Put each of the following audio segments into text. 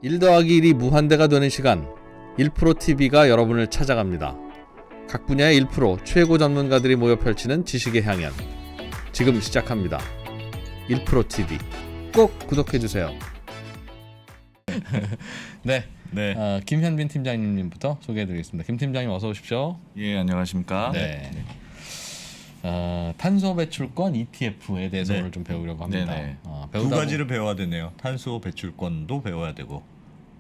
1 더하기 1이 무한대가 되는 시간 1%TV가 여러분을 찾아갑니다. 각 분야의 1% 최고 전문가들이 모여 펼치는 지식의 향연 지금 시작합니다. 1%TV 꼭 구독해주세요. 네, 김현빈 팀장님부터 소개해드리겠습니다. 김 팀장님 어서 오십시오. 예, 안녕하십니까. 네. 탄소 배출권 ETF에 대해서 오늘 좀 배우려고 합니다. 두 가지를 배워야 되네요. 탄소 배출권도 배워야 되고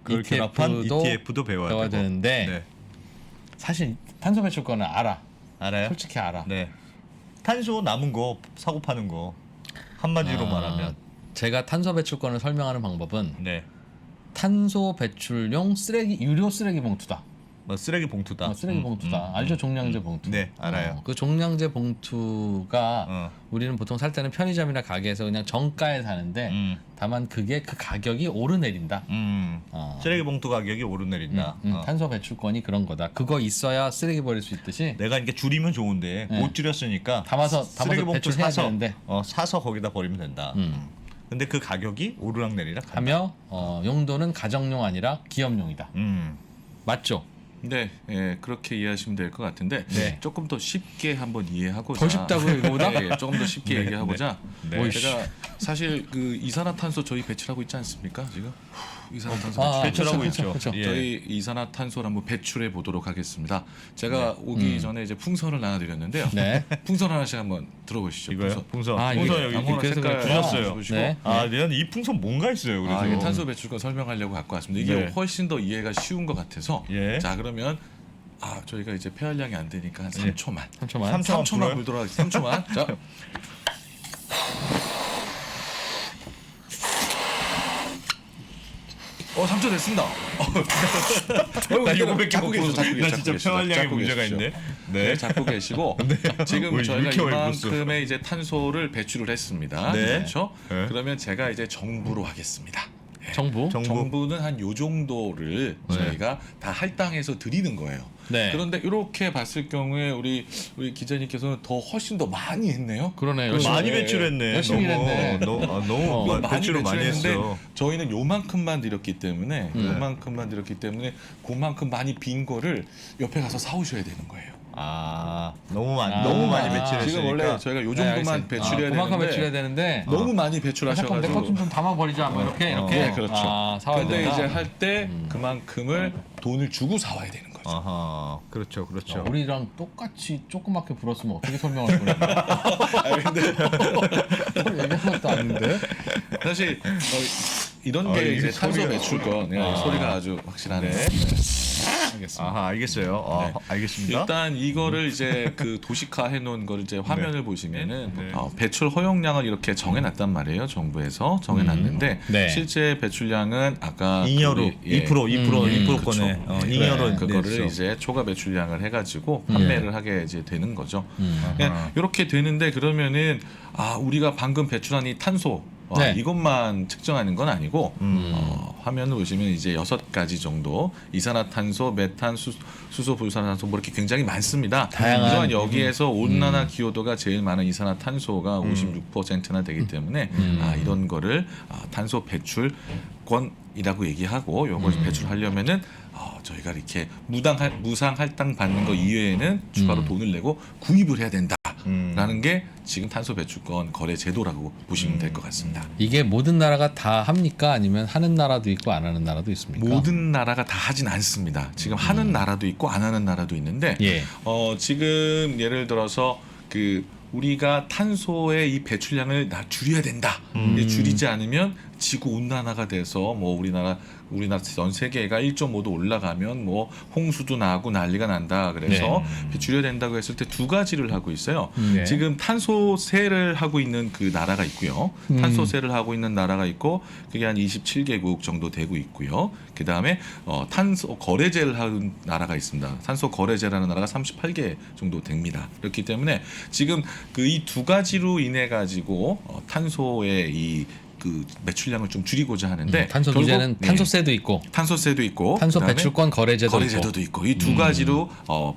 그걸 결합한 ETF도 배워야 되는데 네. 사실 탄소 배출권은 알아요? 솔직히 알아. 네. 탄소 남은 거 사고 파는 거 한마디로 말하면 제가 탄소 배출권을 설명하는 방법은 네. 탄소 배출용 유료 쓰레기 봉투다. 뭐 쓰레기 봉투다. 쓰레기 봉투다. 알죠? 종량제 봉투. 네, 알아요. 그 종량제 봉투가 우리는 보통 살 때는 편의점이나 가게에서 그냥 정가에 사는데 다만 그게 그 가격이 오르내린다. 쓰레기 봉투 가격이 오르내린다. 탄소 배출권이 그런 거다. 그거 있어야 쓰레기 버릴 수 있듯이 내가 이게 줄이면 좋은데 못 줄였으니까 담아서 배출해야 되는데 사서 거기다 버리면 된다. 근데 그 가격이 오르락내리락 하며 용도는 가정용 아니라 기업용이다. 맞죠? 네, 예, 그렇게 이해하시면 될 것 같은데 네. 조금 더 쉽게 한번 이해하고자. 더 쉽다고요, 이거보다? 네, 조금 더 쉽게 얘기하고자. 네. 제가 사실 그 이산화탄소 저희 배출하고 있지 않습니까 지금? 이산화탄소 배출하고 있죠. 그렇죠. 예. 저희 이산화탄소를 한번 배출해 보도록 하겠습니다. 제가 오기 전에 이제 풍선을 나눠드렸는데요. 네. 풍선 하나씩 한번 들어보시죠. 이거요? 풍선. 이게 여기 아무거나 그래서 색깔 주셨어요. 주시고. 네. 내가 이 풍선 뭔가 있어요. 그래서 이게 탄소 배출권 설명하려고 갖고 왔습니다. 이게 네. 훨씬 더 이해가 쉬운 것 같아서. 예. 자, 그러면 저희가 이제 폐활량이 안 되니까 한 3초만. 3초만. 불도록 하겠습니다. 3초만. 자. 어, 3초 됐습니다. 나 요거밖에 잡고 못 계시죠. 불었어. 나 진짜 폐활량에 잡고 문제가 계시죠. 있네. 네, 잡고 계시고 지금 왜 저희가 이렇게 많이 불었어? 이만큼의 이제 탄소를 배출을 했습니다. 네. 그렇죠? 네. 그러면 제가 이제 정부로 하겠습니다. 정부는 한 요 정도를 저희가 다 할당해서 드리는 거예요. 네. 그런데 이렇게 봤을 경우에 우리 기자님께서는 더 훨씬 더 많이 했네요. 그러네요. 많이 배출했네. 열심히 일했네. 너무 배출을 많이 했어. 저희는 요만큼만 드렸기 때문에 그만큼 많이 빈 거를 옆에 가서 사오셔야 되는 거예요. 너무 많이 배출했으니까. 지금 원래 저희가 요 정도만 배출해야 그만큼 되는데 배출해야 되는데 너무 많이 잠깐 배출하셔가지고 내 것 좀 담아버리자 뭐 이렇게 네, 그렇죠. 사와야 근데 된다. 이제 할 때 그만큼을 돈을 주고 사와야 되는 거죠. 그렇죠. 우리랑 똑같이 조그맣게 불었으면 어떻게 설명할 거냐. 얘기한 것도 아닌데. 사실 이런 게 이제 탄소 배출권 소리가 아주 확실하네. 알겠습니다. 알겠어요. 알겠습니다. 일단 이거를 이제 그 도식화 해놓은 걸 이제 화면을 보시면은 배출 허용량을 이렇게 정해놨단 말이에요. 정부에서 정해놨는데 네. 실제 배출량은 아까 잉여로 2%권에 잉여로 그거를 이제 초과 배출량을 해가지고 판매를 하게 이제 되는 거죠. 이렇게 되는데 그러면은 우리가 방금 배출한 이 탄소 이것만 측정하는 건 아니고 화면을 보시면 이제 6가지 정도 이산화탄소, 메탄, 수소, 불산화탄소 뭐 이렇게 굉장히 많습니다. 하지만 여기에서 온난화 기여도가 제일 많은 이산화탄소가 56%나 되기 때문에 이런 거를 탄소 배출권이라고 얘기하고 요걸 배출하려면은 저희가 이렇게 무상 할당 받는 거 이외에는 추가로 돈을 내고 구입을 해야 된다라는 게 지금 탄소 배출권 거래 제도라고 보시면 될 것 같습니다. 이게 모든 나라가 다 합니까? 아니면 하는 나라도 있고 안 하는 나라도 있습니까? 모든 나라가 다 하진 않습니다. 지금 하는 나라도 있고 안 하는 나라도 있는데 지금 예를 들어서 우리가 탄소의 이 배출량을 줄여야 된다. 줄이지 않으면 지구 온난화가 돼서 뭐 우리나라 전 세계가 1.5도 올라가면 뭐 홍수도 나고 난리가 난다. 그래서 줄여야 된다고 했을 때 두 가지를 하고 있어요. 지금 탄소세를 하고 있는 그 나라가 있고요. 탄소세를 하고 있는 나라가 있고 그게 한 27개국 정도 되고 있고요. 그다음에 탄소 거래제를 하는 나라가 있습니다. 탄소 거래제라는 나라가 38개 정도 됩니다. 그렇기 때문에 지금 이 두 가지로 인해 가지고 탄소의 그 매출량을 좀 줄이고자 하는데 탄소 규제는 탄소세도 있고 탄소세도 있고 탄소 배출권 거래제도도 있고 이 두 가지로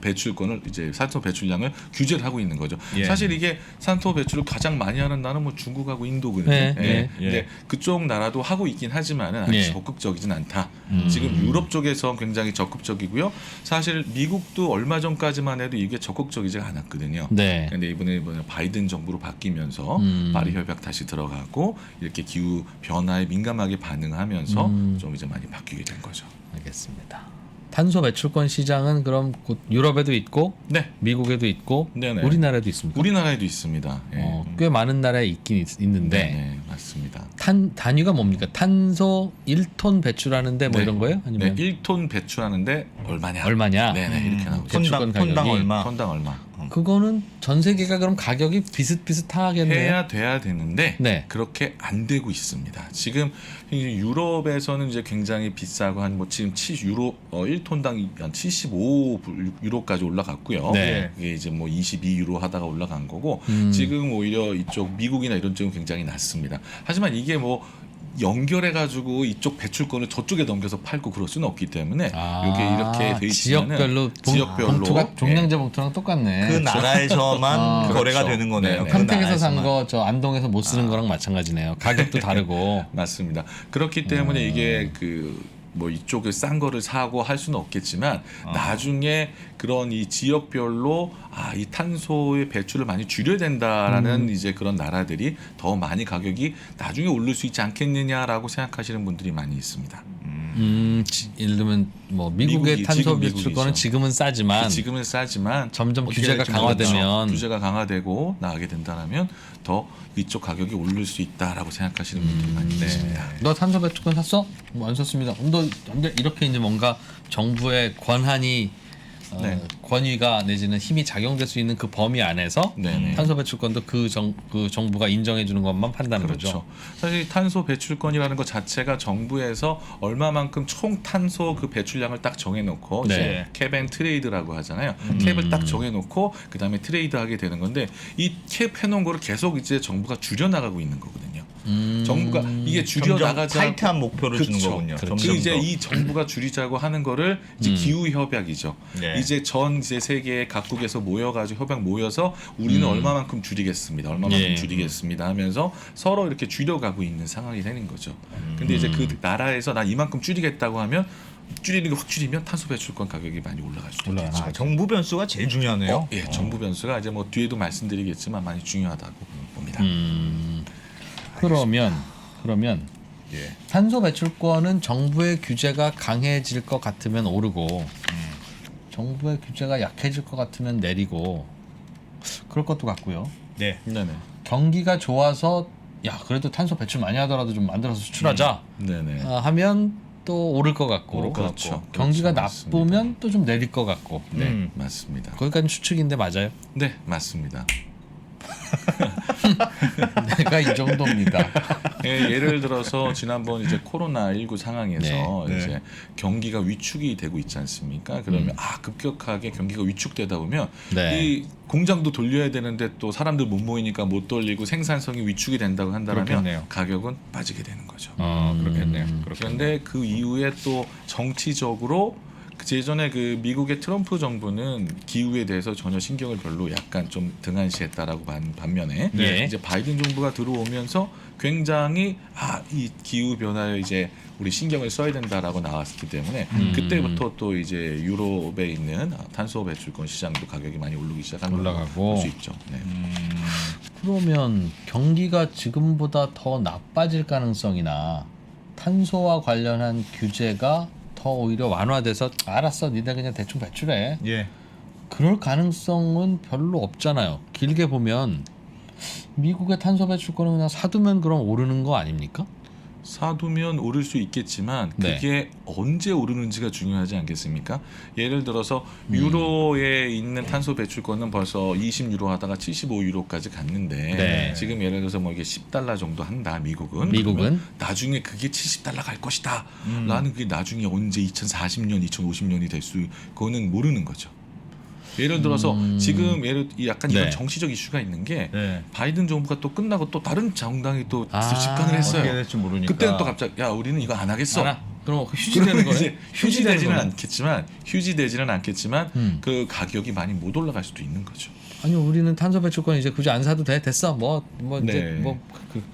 배출권을 이제 산소 배출량을 규제를 하고 있는 거죠. 사실 이게 산소 배출을 가장 많이 하는 나라는 뭐 중국하고 인도거든요. 근데 그쪽 나라도 하고 있긴 하지만은 아직 적극적이진 않다. 지금 유럽 쪽에서 굉장히 적극적이고요. 사실 미국도 얼마 전까지만 해도 이게 적극적이지 않았거든요. 근데 이번에 바이든 정부로 바뀌면서 파리 협약 다시 들어가고 이렇게 기후 변화에 민감하게 반응하면서 좀 이제 많이 바뀌게 된 거죠. 알겠습니다. 탄소 배출권 시장은 그럼 곧 유럽에도 있고 미국에도 있고 우리나라에도 있습니까? 우리나라에도 있습니다. 꽤 많은 나라에 있긴 있는데 네, 맞습니다. 단위가 뭡니까? 탄소 1톤 배출하는데 뭐 이런 거예요? 아니면 1톤 배출하는데 얼마냐? 이렇게 나오죠. 톤당 얼마? 톤당 얼마? 그거는 전 세계가 그럼 가격이 비슷비슷하겠네요. 해야 돼야 되는데 그렇게 안 되고 있습니다. 지금 유럽에서는 이제 굉장히 비싸고 한 뭐 지금 유로 1톤당 한 75유로까지 올라갔고요. 이게 이제 뭐 22유로 하다가 올라간 거고 지금 오히려 이쪽 미국이나 이런 쪽은 굉장히 낮습니다. 하지만 이게 뭐 연결해가지고 이쪽 배출권을 저쪽에 넘겨서 팔고 그럴 수는 없기 때문에 이게 이렇게 돼 있으면 지역별로 봉투가 종량제 봉투랑 똑같네. 그 나라에서만 거래가 되는 거네요. 평택에서 산 거 저 안동에서 못 쓰는 거랑 마찬가지네요. 가격도 다르고. 맞습니다. 그렇기 때문에 이게 뭐 이쪽에 싼 거를 사고 할 수는 없겠지만 나중에 그런 이 지역별로 이 탄소의 배출을 많이 줄여야 된다라는 이제 그런 나라들이 더 많이 가격이 나중에 오를 수 있지 않겠느냐라고 생각하시는 분들이 많이 있습니다. 예를 들면 뭐 미국의 탄소 배출권은 지금은 싸지만 점점 규제가 강화되면 규제가 강화되고 나가게 된다면 더 이쪽 가격이 오를 수 있다라고 생각하시는 분들이 많이 있습니다. 너 탄소 배출권 샀어? 뭐 안 샀습니다. 너 이렇게 이제 뭔가 정부의 권한이 권위가 내지는 힘이 작용될 수 있는 그 범위 안에서 탄소 배출권도 그 정부가 인정해 주는 것만 판다는 거죠. 사실 탄소 배출권이라는 것 자체가 정부에서 얼마만큼 총 탄소 그 배출량을 딱 정해놓고 이제 캡 앤 트레이드라고 하잖아요. 캡을 딱 정해놓고 그 다음에 트레이드하게 되는 건데 이 캡 해놓은 거를 계속 이제 정부가 줄여나가고 있는 거거든요. 정부가 이게 줄여나가자 타이트한 목표를 주는 거군요. 이제 이 정부가 줄이자고 하는 거를 이제 기후 협약이죠. 이제 전 이제 세계 각국에서 모여가지고 협약 모여서 우리는 얼마만큼 줄이겠습니다. 얼마만큼 줄이겠습니다 하면서 서로 이렇게 줄여가고 있는 상황이 되는 거죠. 근데 이제 그 나라에서 나 이만큼 줄이겠다고 하면 줄이는 게 확 줄이면 탄소 배출권 가격이 많이 올라갈 수도 있죠. 정부 변수가 제일 중요하네요. 정부 변수가 이제 뭐 뒤에도 말씀드리겠지만 많이 중요하다고 봅니다. 그러면 탄소 배출권은 정부의 규제가 강해질 것 같으면 오르고 정부의 규제가 약해질 것 같으면 내리고 그럴 것도 같고요. 경기가 좋아서 그래도 탄소 배출 많이 하더라도 좀 만들어서 수출하자 하면 또 오를 것 같고 경기가 나쁘면 또 좀 내릴 것 같고 맞습니다. 거기까지 추측인데 맞아요? 네, 맞습니다. 내가 이 정도입니다. 예를 들어서 지난번 이제 코로나19 상황에서 이제 경기가 위축이 되고 있지 않습니까? 그러면 급격하게 경기가 위축되다 보면 이 공장도 돌려야 되는데 또 사람들 못 모이니까 못 돌리고 생산성이 위축이 된다고 한다면 가격은 빠지게 되는 거죠. 그렇겠네요. 그런데 그 이후에 또 정치적으로 예전에 그 미국의 트럼프 정부는 기후에 대해서 전혀 신경을 별로 약간 좀 등한시했다라고 반면에 이제 바이든 정부가 들어오면서 굉장히 이 기후 변화에 이제 우리 신경을 써야 된다라고 나왔기 때문에 그때부터 또 이제 유럽에 있는 탄소 배출권 시장도 가격이 많이 오르기 시작한 걸로 볼 수 있죠. 그러면 경기가 지금보다 더 나빠질 가능성이나 탄소와 관련한 규제가 더 오히려 완화돼서 알았어 니네 그냥 대충 배출해 그럴 가능성은 별로 없잖아요. 길게 보면 미국의 탄소 배출권은 그냥 사두면 그럼 오르는 거 아닙니까? 사두면 오를 수 있겠지만 그게 언제 오르는지가 중요하지 않겠습니까? 예를 들어서 유로에 있는 탄소 배출권은 벌써 20유로 하다가 75유로까지 갔는데 지금 예를 들어서 뭐 이게 $10 정도 한다 미국은 나중에 그게 $70 갈 것이다 라는 그게 나중에 언제 2040년 2050년이 될 수 그거는 모르는 거죠. 예를 들어서 지금 약간 네. 이런 정치적 이슈가 있는 게 네. 바이든 정부가 또 끝나고 또 다른 정당이 또 아, 집권을 했어요. 어떻게 될지 모르니까. 그때는 또 갑자기 야 우리는 이거 안 하겠어. 그럼 휴지되는 그러면 이제 거네. 휴지되지는 않겠지만 그 가격이 많이 못 올라갈 수도 있는 거죠. 아니 우리는 탄소 배출권 이제 굳이 안 사도 됐어. 뭐 네. 이제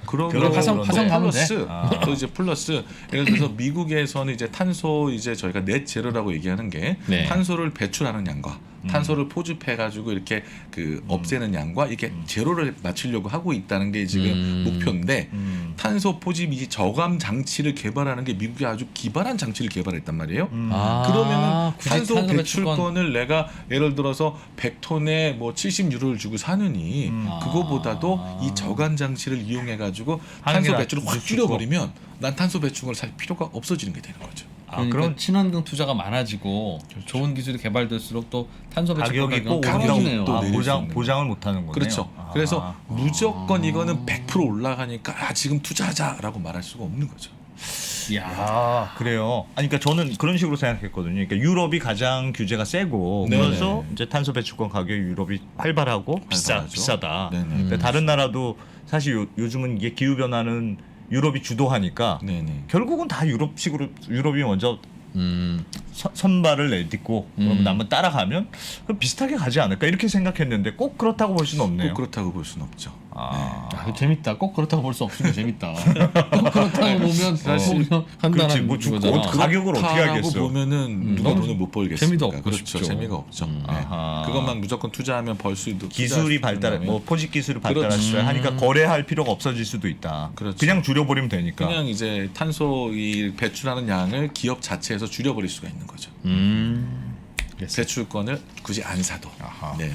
그러면 화성 가면 돼. 플러스 또 이제 플러스 예를 들어서 미국에서는 이제 탄소 이제 저희가 넷 제로라고 얘기하는 게 네. 탄소를 배출하는 양과 탄소를 포집해 가지고 이렇게 그 없애는 양과 이게 제로를 맞추려고 하고 있다는 게 지금 목표인데 탄소 포집 저감 장치를 개발하는 게 미국이 아주 기발한 장치를 개발했단 말이에요. 그러면은 굳이 탄소 배출권을 내가 예를 들어서 100톤에 뭐 70유로를 주고 사느니 그거보다도 이 저감 장치를 이용해 가지고 하는 게 탄소 배출을 확 낫지. 줄여버리면 난 탄소 배출권을 살 필요가 없어지는 게 되는 거죠. 그러니까 그럼 친환경 투자가 많아지고 좋은 기술이 개발될수록 또 탄소 배출권 가격이 꼭 떨어지네요. 또 내릴 수 있는 보장을 못 하는 거네요. 그렇죠. 그래서 무조건 이거는 100% 올라가니까 지금 투자하자라고 말할 수가 없는 거죠. 아, 그래요. 아니, 그러니까 저는 그런 식으로 생각했거든요. 그러니까 유럽이 가장 규제가 세고 네네. 그래서 이제 탄소 배출권 가격이 유럽이 활발하고 활발하죠. 비싸다. 네네. 근데 다른 나라도 사실 요즘은 이게 기후 변화는 유럽이 주도하니까 네네. 결국은 다 유럽이 먼저 음. 선발을 내딛고 그러면 한번 따라가면 그럼 비슷하게 가지 않을까 이렇게 생각했는데 꼭 그렇다고 볼 수는 없네요. 꼭 그렇다고 볼 수는 없죠. 아, 재밌다. 꼭 그렇다고 볼 수 없으면 재밌다. 꼭 그렇다고 보면 사실 보면 그렇지, 판단하는 뭐 거잖아. 가격을 어떻게 그렇다고 하겠어? 보면은 누가 너무 돈을 못 벌겠습니까? 재미도 없고 그렇죠. 싶죠. 재미가 없죠. 네. 아하. 그것만 무조건 투자하면 벌 수도 기술이 발달, 뭐 포집 기술이 발달하시죠 그렇죠. 하니까 거래할 필요가 없어질 수도 있다. 그렇죠. 그냥 줄여버리면 되니까. 그냥 이제 탄소 이 배출하는 양을 기업 자체에서 줄여버릴 수가 있는 거죠. 배출권을 굳이 안 사도. 아하. 네.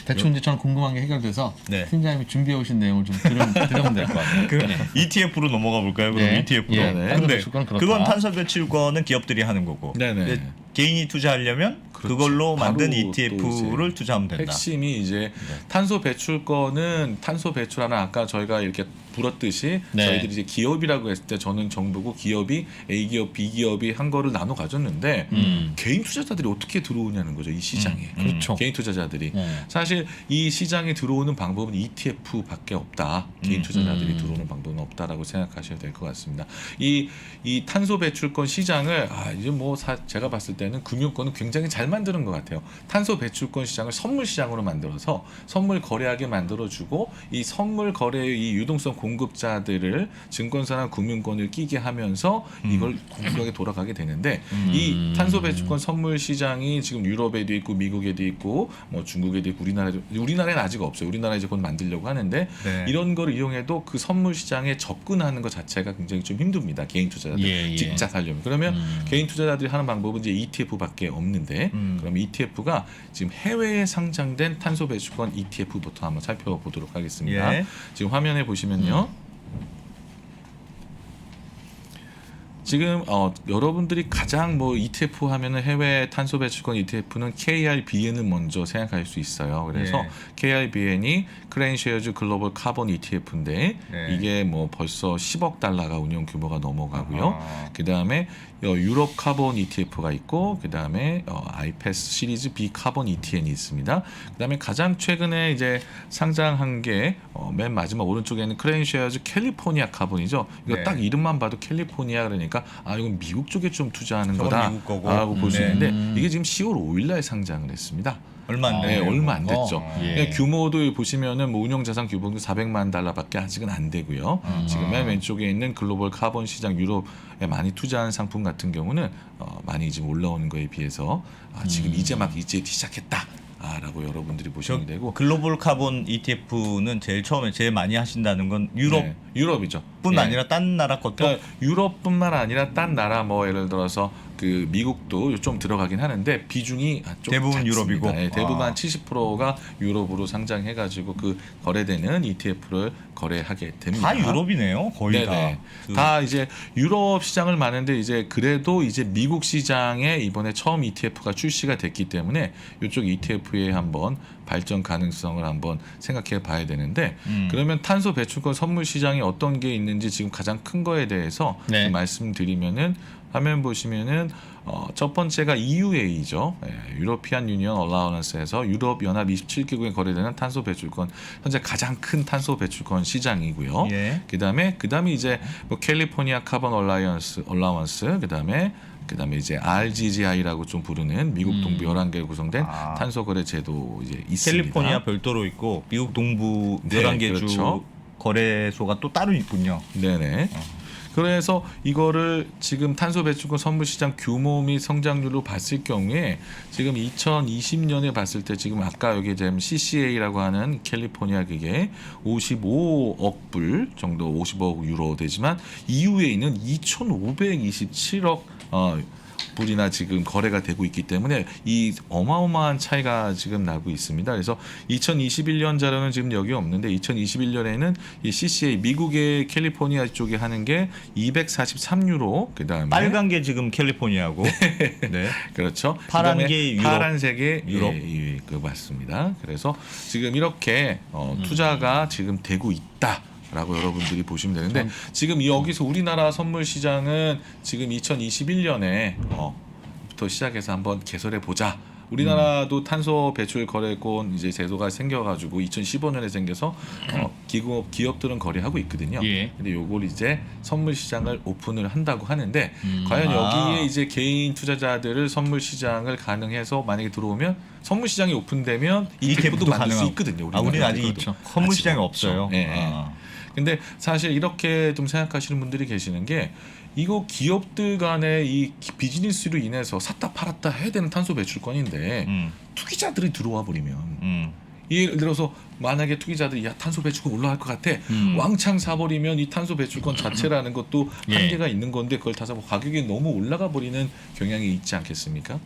대충 이제 저는 궁금한 게 해결돼서 네. 팀장님이 준비해 오신 내용을 좀 들으면 될 것 같아요. 그 ETF로 넘어가 볼까요? 그럼 네. ETF로. 예, 네. 탄소 근데 배출권은 그렇다. 그건 탄소 배출권은 기업들이 하는 거고. 네네. 근데 개인이 투자하려면 그렇죠. 그걸로 만든 바로 ETF를 또 투자하면 된다. 핵심이 이제 탄소 배출권은 탄소 배출하는 아까 저희가 이렇게 불었듯이 네. 저희들이 이제 기업이라고 했을 때 저는 정부고 기업이 A 기업, B 기업이 한 거를 나눠 가졌는데 개인 투자자들이 어떻게 들어오냐는 거죠 이 시장에. 그렇죠. 개인 투자자들이 네. 사실 이 시장에 들어오는 방법은 ETF밖에 없다. 개인 투자자들이 들어오는 방법은 없다라고 생각하셔야 될 것 같습니다. 이 탄소 배출권 시장을 이제 뭐 제가 봤을 때는 금융권은 굉장히 잘 만드는 것 같아요. 탄소 배출권 시장을 선물 시장으로 만들어서 선물 거래하게 만들어주고 이 선물 거래의 이 유동성 공급자들을 증권사나 금융권을 끼게 하면서 이걸 공격에 돌아가게 되는데 이 탄소 배출권 선물 시장이 지금 유럽에도 있고 미국에도 있고 뭐 중국에도 있고 우리나라에는 아직 없어요. 우리나라에 이제 곧 만들려고 하는데 네. 이런 걸 이용해도 그 선물 시장에 접근하는 것 자체가 굉장히 좀 힘듭니다. 개인 투자자들 예. 직접 하려면 그러면 개인 투자자들이 하는 방법은 이제 ETF밖에 없는데 그럼 ETF가 지금 해외에 상장된 탄소 배출권 ETF부터 한번 살펴보도록 하겠습니다. 예. 지금 화면에 보시면요. 지금 여러분들이 가장 뭐 ETF 하면은 해외 탄소 배출권 ETF는 KRBN은 먼저 생각할 수 있어요. 그래서 예. KRBN이 크레인쉐어즈 글로벌 카본 ETF인데 네. 이게 뭐 벌써 10억 달러가 운용 규모가 넘어가고요. 아하. 그다음에 유럽 카본 ETF가 있고 그다음에 아이패스 시리즈 B 카본 ETN이 있습니다. 그다음에 가장 최근에 이제 상장한 게 맨 마지막 오른쪽에는 크레인쉐어즈 캘리포니아 카본이죠. 이거 네. 딱 이름만 봐도 캘리포니아 그러니까 이건 미국 쪽에 좀 투자하는 저건 거다 미국 거고. 라고 볼 수 네. 있는데 이게 지금 10월 5일 날 상장을 했습니다. 얼마 안 네, 돼요. 얼마 안 됐죠. 예. 그냥 규모도 보시면은 뭐 운용 자산 규모도 400만 달러밖에 아직은 안 되고요. 지금 맨 왼쪽에 있는 글로벌 카본 시장 유럽에 많이 투자한 상품 같은 경우는 많이 지금 올라오는 거에 비해서 지금 이제 시작했다. 라고 여러분들이 보시면 되고 글로벌 카본 ETF는 제일 많이 하신다는 건 네, 유럽이죠. 뿐 예. 아니라 딴 나라 것도 그러니까 유럽뿐만 아니라 딴 나라 뭐 예를 들어서 그 미국도 좀 들어가긴 하는데 비중이 좀 대부분 작습니다. 유럽이고. 네, 대부분 한 70%가 유럽으로 상장해가지고 그 거래되는 ETF를 거래하게 됩니다. 다 유럽이네요. 거의 네네. 다. 다 이제 유럽 시장을 많은데 이제 그래도 이제 미국 시장에 이번에 처음 ETF가 출시가 됐기 때문에 이쪽 ETF의 한번 발전 가능성을 한번 생각해 봐야 되는데 그러면 탄소 배출권 선물 시장에 어떤 게 있는지 지금 가장 큰 거에 대해서 네. 말씀드리면은 화면 보시면은 첫 번째가 EUA죠. 유로피안 유니언 얼라우런스에서 유럽 연합 27개국에 거래되는 탄소 배출권 현재 가장 큰 탄소 배출권 시장이고요. 예. 그다음에 이제 뭐 캘리포니아 카본 얼라원스 그다음에 이제 RGGI라고 좀 부르는 미국 동부 11개 구성된 탄소 거래 제도 이제 있습니다. 캘리포니아 별도로 있고 미국 동부 네, 11개 주 그렇죠. 거래소가 또 따로 있군요. 네네. 그래서 이거를 지금 탄소 배출권 선물 시장 규모 및 성장률로 봤을 경우에 지금 2020년에 봤을 때 지금 아까 여기 지금 CCA라고 하는 캘리포니아 그게 55억 불 정도 55억 유로 되지만 이후에 있는 2,527억 불이나 지금 거래가 되고 있기 때문에 이 어마어마한 차이가 지금 나고 있습니다. 그래서 2021년 자료는 지금 여기 없는데 2021년에는 이 CCA 미국의 캘리포니아 쪽에 하는 게 243유로 그다음에 빨간 게 지금 캘리포니아고, 네. 그렇죠. 파란 그다음에 게 유럽. 파란색의 유럽. 그 맞습니다. 그래서 지금 이렇게 투자가 지금 되고 있다. 라고 여러분들이 보시면 되는데 지금 여기서 우리나라 선물 시장은 지금 2021년에 부터 시작해서 한번 개설해 보자. 우리나라도 탄소 배출 거래권 이제 제도가 생겨가지고 2015년에 생겨서 기업들은 거래하고 있거든요. 예. 근데 요걸 이제 선물 시장을 오픈을 한다고 하는데 과연 여기에 이제 개인 투자자들을 선물 시장을 가능해서 만약에 들어오면 선물 시장이 오픈되면 ETF도 만들 수 있거든요. 우리는 아직 그렇죠. 선물 시장이 없어요. 네. 근데 사실 이렇게 좀 생각하시는 분들이 계시는 게 이거 기업들 간의 이 비즈니스로 인해서 샀다 팔았다 해야 되는 탄소 배출권인데 투기자들이 들어와 버리면 예를 들어서 만약에 투기자들이 야 탄소 배출권 올라갈 것 같아 왕창 사버리면 이 탄소 배출권 자체라는 것도 한계가 있는 건데 그걸 다 사고 가격이 너무 올라가 버리는 경향이 있지 않겠습니까?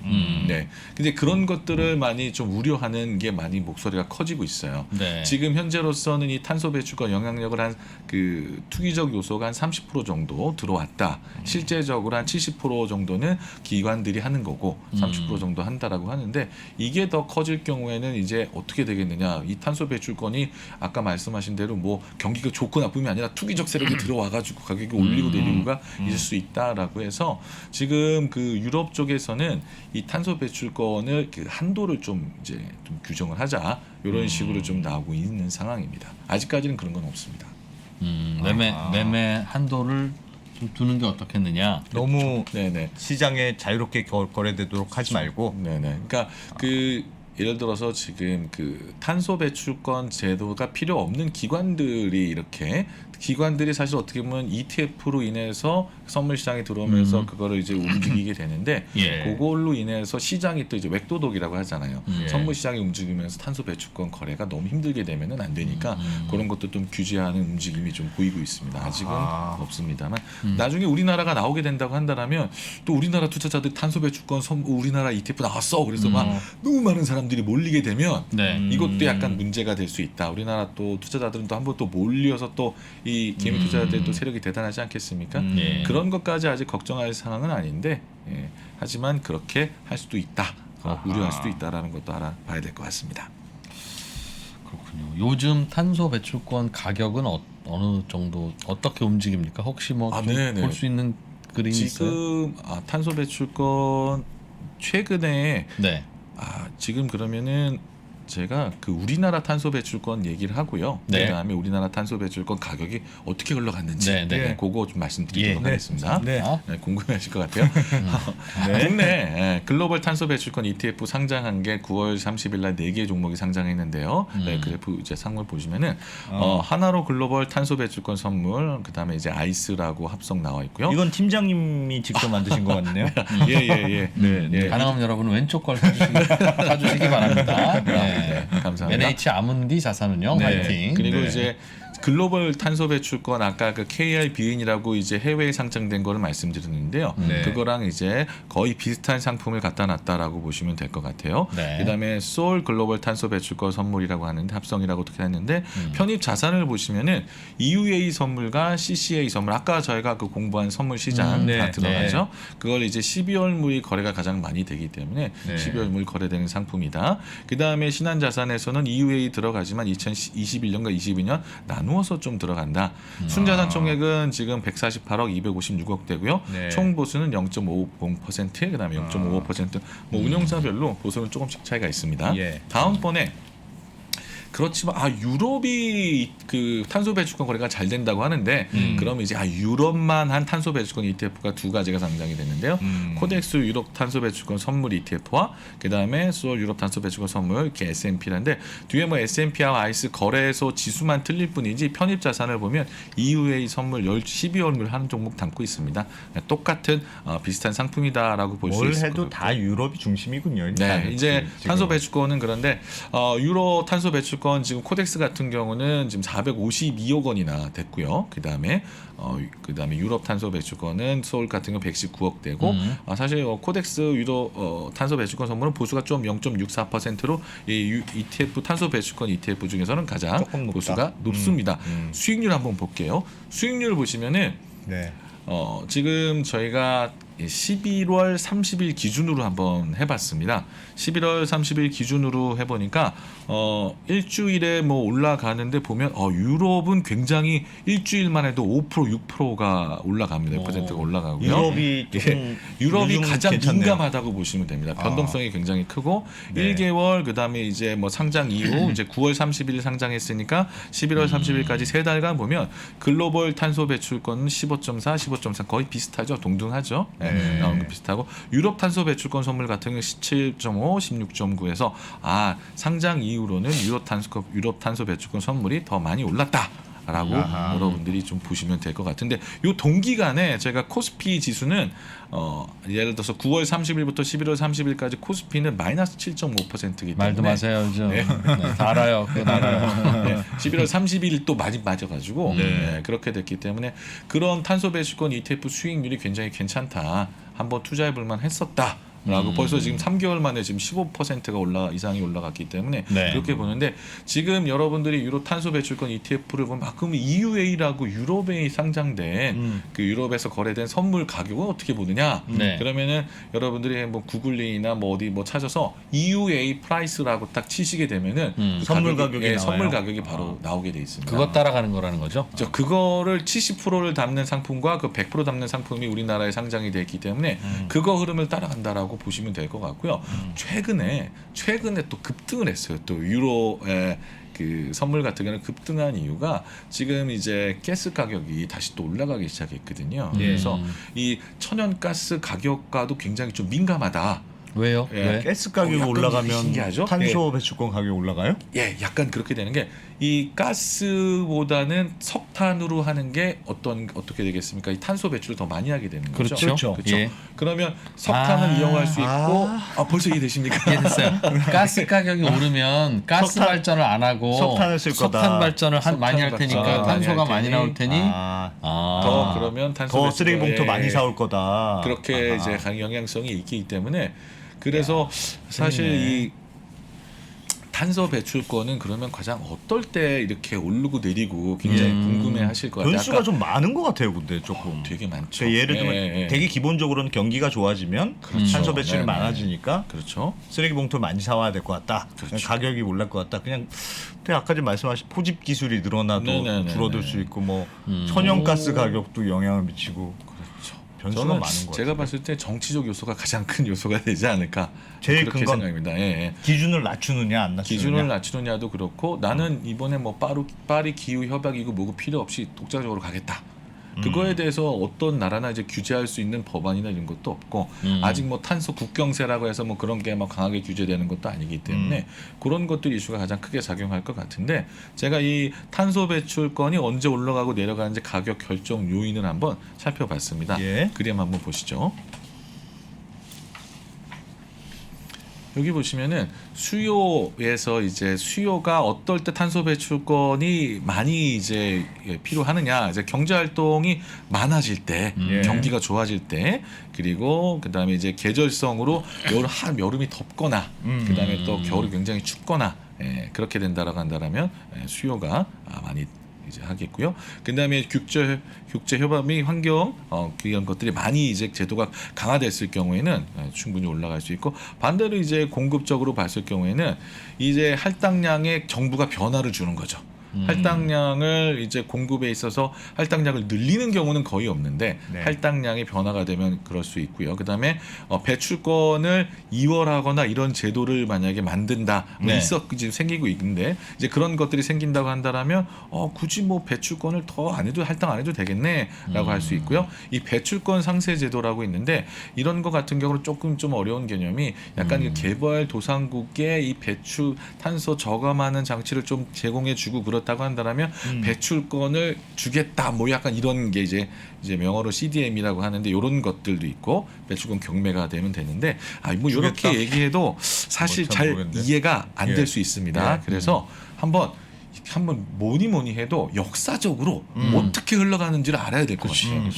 네. 근데 그런 것들을 많이 좀 우려하는 게 많이 목소리가 커지고 있어요. 네. 지금 현재로서는 이 탄소 배출권 영향력을 한 그 투기적 요소가 한 30% 정도 들어왔다. 실제적으로 한 70% 정도는 기관들이 하는 거고 30% 정도 한다라고 하는데 이게 더 커질 경우에는 이제 어떻게 되겠느냐? 이 탄소 배출권이 아까 말씀하신 대로 뭐 경기가 좋고 나쁨이 아니라 투기적 세력이 들어와가지고 가격이 올리고 내리고가 있을 수 있다라고 해서 지금 그 유럽 쪽에서는 이 탄소 배출권을 그 한도를 좀 이제 좀 규정을 하자 이런 식으로 좀 나오고 있는 상황입니다. 아직까지는 그런 건 없습니다. 매매 한도를 좀 두는 게 어떻겠느냐? 너무 네네. 시장에 자유롭게 거래되도록 하지 말고. 네네. 그러니까 그 예를 들어서 지금 그 탄소 배출권 제도가 필요 없는 기관들이 이렇게 기관들이 사실 어떻게 보면 ETF로 인해서 선물 시장에 들어오면서 그거를 이제 움직이게 되는데 예. 그걸로 인해서 시장이 또 이제 웩도독이라고 하잖아요. 예. 선물 시장이 움직이면서 탄소 배출권 거래가 너무 힘들게 되면은 안 되니까 그런 것도 좀 규제하는 움직임이 좀 보이고 있습니다. 아직은 없습니다만 나중에 우리나라가 나오게 된다고 한다면 또 우리나라 투자자들 탄소 배출권 우리나라 ETF 나왔어. 그래서 막 너무 많은 사람들이 몰리게 되면 네. 이것도 약간 문제가 될 수 있다. 우리나라 또 투자자들은 또 한번 또 몰려서 또 이 개미 투자자들 또 세력이 대단하지 않겠습니까? 예. 그런 것까지 아직 걱정할 상황은 아닌데 하지만 그렇게 할 수도 있다. 우려할 수도 있다라는 것도 알아봐야 될 것 같습니다. 그렇군요. 요즘 탄소 배출권 가격은 어느 정도 어떻게 움직입니까? 혹시 뭐 볼 수 있는 그림이 있어요? 지금 탄소 배출권 최근에 네. 지금 그러면은 제가 그 우리나라 탄소 배출권 얘기를 하고요. 네. 그다음에 우리나라 탄소 배출권 가격이 어떻게 흘러갔는지 그거 좀 말씀드리도록 하겠습니다. 네. 궁금해하실 것 같아요. 국내 글로벌 탄소 배출권 ETF 상장한 게 9월 30일 날 4개 종목이 상장했는데요. 그래프 이제 상물 보시면은 하나로 글로벌 탄소 배출권 선물, 그다음에 이제 아이스라고 합성 나와 있고요. 이건 팀장님이 직접 만드신 것 같네요. 예. 네. 가능하면 여러분은 왼쪽 걸 사주시기 바랍니다. 네. 감사합니다. NH 아문디 자산운용 화이팅. 그리고 이제 글로벌 탄소 배출권 아까 그 KRBN이라고 이제 해외에 상장된 거를 말씀드렸는데요. 그거랑 이제 거의 비슷한 상품을 갖다 놨다라고 보시면 될 것 같아요. 그다음에 소울 글로벌 탄소 배출권 선물이라고 하는데 합성이라고 어떻게 했는데 편입 자산을 보시면은 EUA 선물과 CCA 선물 아까 저희가 그 공부한 선물 시장 다 들어가죠. 그걸 이제 12월물이 거래가 가장 많이 되기 때문에 12월물 거래되는 상품이다. 그다음에 신한 자산에서는 EUA 들어가지만 2021년과 22년 나눠 나누어서 좀 들어간다. 순자산 총액은 지금 148억 256억 되고요. 네. 총 보수는 0.50%, 그다음에 0.55%. 뭐 운용사별로 보수는 조금씩 차이가 있습니다. 예. 다음번에 그렇지만 유럽이 그 탄소 배출권 거래가 잘 된다고 하는데 그러면 이제 유럽만 한 탄소 배출권 ETF가 두 가지가 상장이 됐는데요. 코덱스 유럽 탄소 배출권 선물 ETF와 그다음에 소울 유럽 탄소 배출권 선물 이렇게 S&P라는데 뒤에 뭐 S&P와 아이스 거래소 지수만 틀릴 뿐이지 편입 자산을 보면 EUA 선물 12월을 하는 종목 담고 있습니다. 똑같은 비슷한 상품이다라고 볼 수 뭘 있을 해도 것 다 유럽이 중심이군요. 일단. 네, 이제 지금. 탄소 배출권은 그런데 유로 탄소 배출권 지금 코덱스 같은 경우는 지금 452억 원이나 됐고요. 그다음에 유럽 탄소 배출권은 서울 같은 경우 119억 되고 사실 코덱스 유로 탄소 배출권 선물은 보수가 좀 0.64%로 이 ETF 탄소 배출권 ETF 중에서는 가장 조금 높다. 보수가 높습니다. 수익률 한번 볼게요. 수익률 보시면은 네. 지금 저희가 11월 30일 기준으로 한번 해봤습니다. 11월 30일 기준으로 해보니까 일주일에 뭐 올라가는데 보면 유럽은 굉장히 일주일만 해도 5% 6%가 올라갑니다. 6%가 올라가고요. 유럽이 유럽이 가장 괜찮네요. 민감하다고 보시면 됩니다. 변동성이 굉장히 크고 네. 1개월 그다음에 이제 뭐 상장 이후 이제 9월 30일 상장했으니까 11월 30일까지 세 달간 보면 글로벌 탄소 배출권은 15.4, 15.3 거의 비슷하죠. 동등하죠. 네. 나오는 거 비슷하고 유럽 탄소 배출권 선물 같은 경우 17.5, 16.9에서 상장 이후로는 유럽 탄소 배출권 선물이 더 많이 올랐다. 라고 아하. 여러분들이 좀 보시면 될 것 같은데 요 동기간에 제가 코스피 지수는 예를 들어서 9월 30일부터 11월 30일까지 코스피는 마이너스 7.5%이기 때문에 말도 마세요. 네. 다 알아요. 그건 알아요. 네, 11월 30일 또 많이 빠져가지고 네, 그렇게 됐기 때문에 그런 탄소 배출권 ETF 수익률이 굉장히 괜찮다. 한번 투자해볼 만했었다. 라고 벌써 지금 3개월 만에 지금 15%가 이상이 올라갔기 때문에 네. 그렇게 보는데 지금 여러분들이 유로 탄소 배출권 ETF를 보면 그럼 EUA라고 유럽에 상장된 그 유럽에서 거래된 선물 가격은 어떻게 보느냐? 네. 그러면은 여러분들이 뭐 구글링이나 뭐 어디 뭐 찾아서 EUA 프라이스라고 딱 치시게 되면은 그 선물 가격이 나와요? 선물 가격이 바로 나오게 돼 있습니다. 그거 따라가는 거라는 거죠? 그거를 70%를 담는 상품과 그 100% 담는 상품이 우리나라에 상장이 돼 있기 때문에 그거 흐름을 따라간다라고 보시면 될 것 같고요. 최근에 또 급등을 했어요. 또 유로의 그 선물 같은 경우는 급등한 이유가 지금 이제 가스 가격이 다시 또 올라가기 시작했거든요. 그래서 이 천연가스 가격과도 굉장히 좀 민감하다. 왜요? 예. 왜? 가스 가격이 약간 올라가면 신기하죠? 탄소 배출권 가격이 올라가요? 예, 약간 그렇게 되는 게 이 가스보다는 석탄으로 하는 게 어떻게 되겠습니까? 이 탄소 배출을 더 많이 하게 되는 거죠. 그렇죠. 그렇죠. 예. 그러면 석탄을 이용할 수 있고 벌써 이해되십니까? 이해됐어요. 가스 가격이 오르면 가스 석탄- 발전을 안 하고 석탄을 쓸 거다. 석탄 발전을 많이 할 석탄 테니까 발전을 탄소가 많이 할 많이 테니 나올 테니 더 그러면 탄소 더 배출에 쓰레기봉투 많이 사올 거다. 그렇게 아하. 이제 영향성이 있기 때문에 그래서 사실 재밌네. 이 탄소 배출권은 그러면 가장 어떨 때 이렇게 오르고 내리고 굉장히 궁금해하실 것 같아요. 변수가 좀 많은 것 같아요, 근데 조금. 되게 많죠. 그러니까 예를 들면 예. 되게 기본적으로는 경기가 좋아지면 그렇죠. 탄소 배출이 네, 많아지니까 그렇죠. 쓰레기 봉투 많이 사와야 될 것 같다. 그렇죠. 가격이 올랄 것 같다. 그냥 아까 전 말씀하신 포집 기술이 늘어나도 네네네네. 줄어들 수 있고 뭐 천연가스 가격도 영향을 미치고 그렇죠. 변수가 저는 많은 것 제가 같아요. 봤을 때 정치적 요소가 가장 큰 요소가 되지 않을까 제일 그렇게 큰 건 생각합니다. 예, 예. 기준을 낮추느냐 안 낮추느냐. 기준을 낮추느냐도 그렇고 나는 이번에 뭐 파리 기후 협약이고 뭐고 필요 없이 독자적으로 가겠다. 그거에 대해서 어떤 나라나 이제 규제할 수 있는 법안이나 이런 것도 없고 아직 뭐 탄소 국경세라고 해서 뭐 그런 게 막 강하게 규제되는 것도 아니기 때문에 그런 것들이 이슈가 가장 크게 작용할 것 같은데 제가 이 탄소 배출권이 언제 올라가고 내려가는지 가격 결정 요인을 한번 살펴봤습니다. 예. 그림 한번 보시죠. 여기 보시면은 수요에서 이제 수요가 어떨 때 탄소 배출권이 많이 이제 필요하느냐 이제 경제 활동이 많아질 때 예. 경기가 좋아질 때 그리고 그다음에 이제 계절성으로 여름이 덥거나 그다음에 또 겨울이 굉장히 춥거나 그렇게 된다라고 한다라면 수요가 많이 이제 하겠고요. 그다음에 국제 협업 및 환경 이런 것들이 많이 이제 제도가 강화됐을 경우에는 충분히 올라갈 수 있고 반대로 이제 공급적으로 봤을 경우에는 이제 할당량에 정부가 변화를 주는 거죠. 할당량을 이제 공급에 있어서 할당량을 늘리는 경우는 거의 없는데 네. 할당량이 변화가 되면 그럴 수 있고요. 그다음에 배출권을 이월하거나 이런 제도를 만약에 만든다, 네. 지금 생기고 있는데 이제 그런 것들이 생긴다고 한다라면 굳이 뭐 배출권을 더 안 해도 할당 안 해도 되겠네라고 할 수 있고요. 이 배출권 상세 제도라고 있는데 이런 거 같은 경우는 조금 좀 어려운 개념이 약간 이 개발 도상국에 이 배출 탄소 저감하는 장치를 좀 제공해주고 그렇다고 한다면 배출권을 주겠다 뭐 약간 이런 게 이제 명어로 CDM이라고 하는데 이런 것들도 있고 배출권 경매가 되면 되는데 뭐 주겠다? 이렇게 얘기해도 사실 뭐 잘 잘 모르겠는데. 이해가 안 될 예. 수 있습니다. 예. 그래서 한번 뭐니 해도 역사적으로 어떻게 흘러가는지를 알아야 될 것 같아요.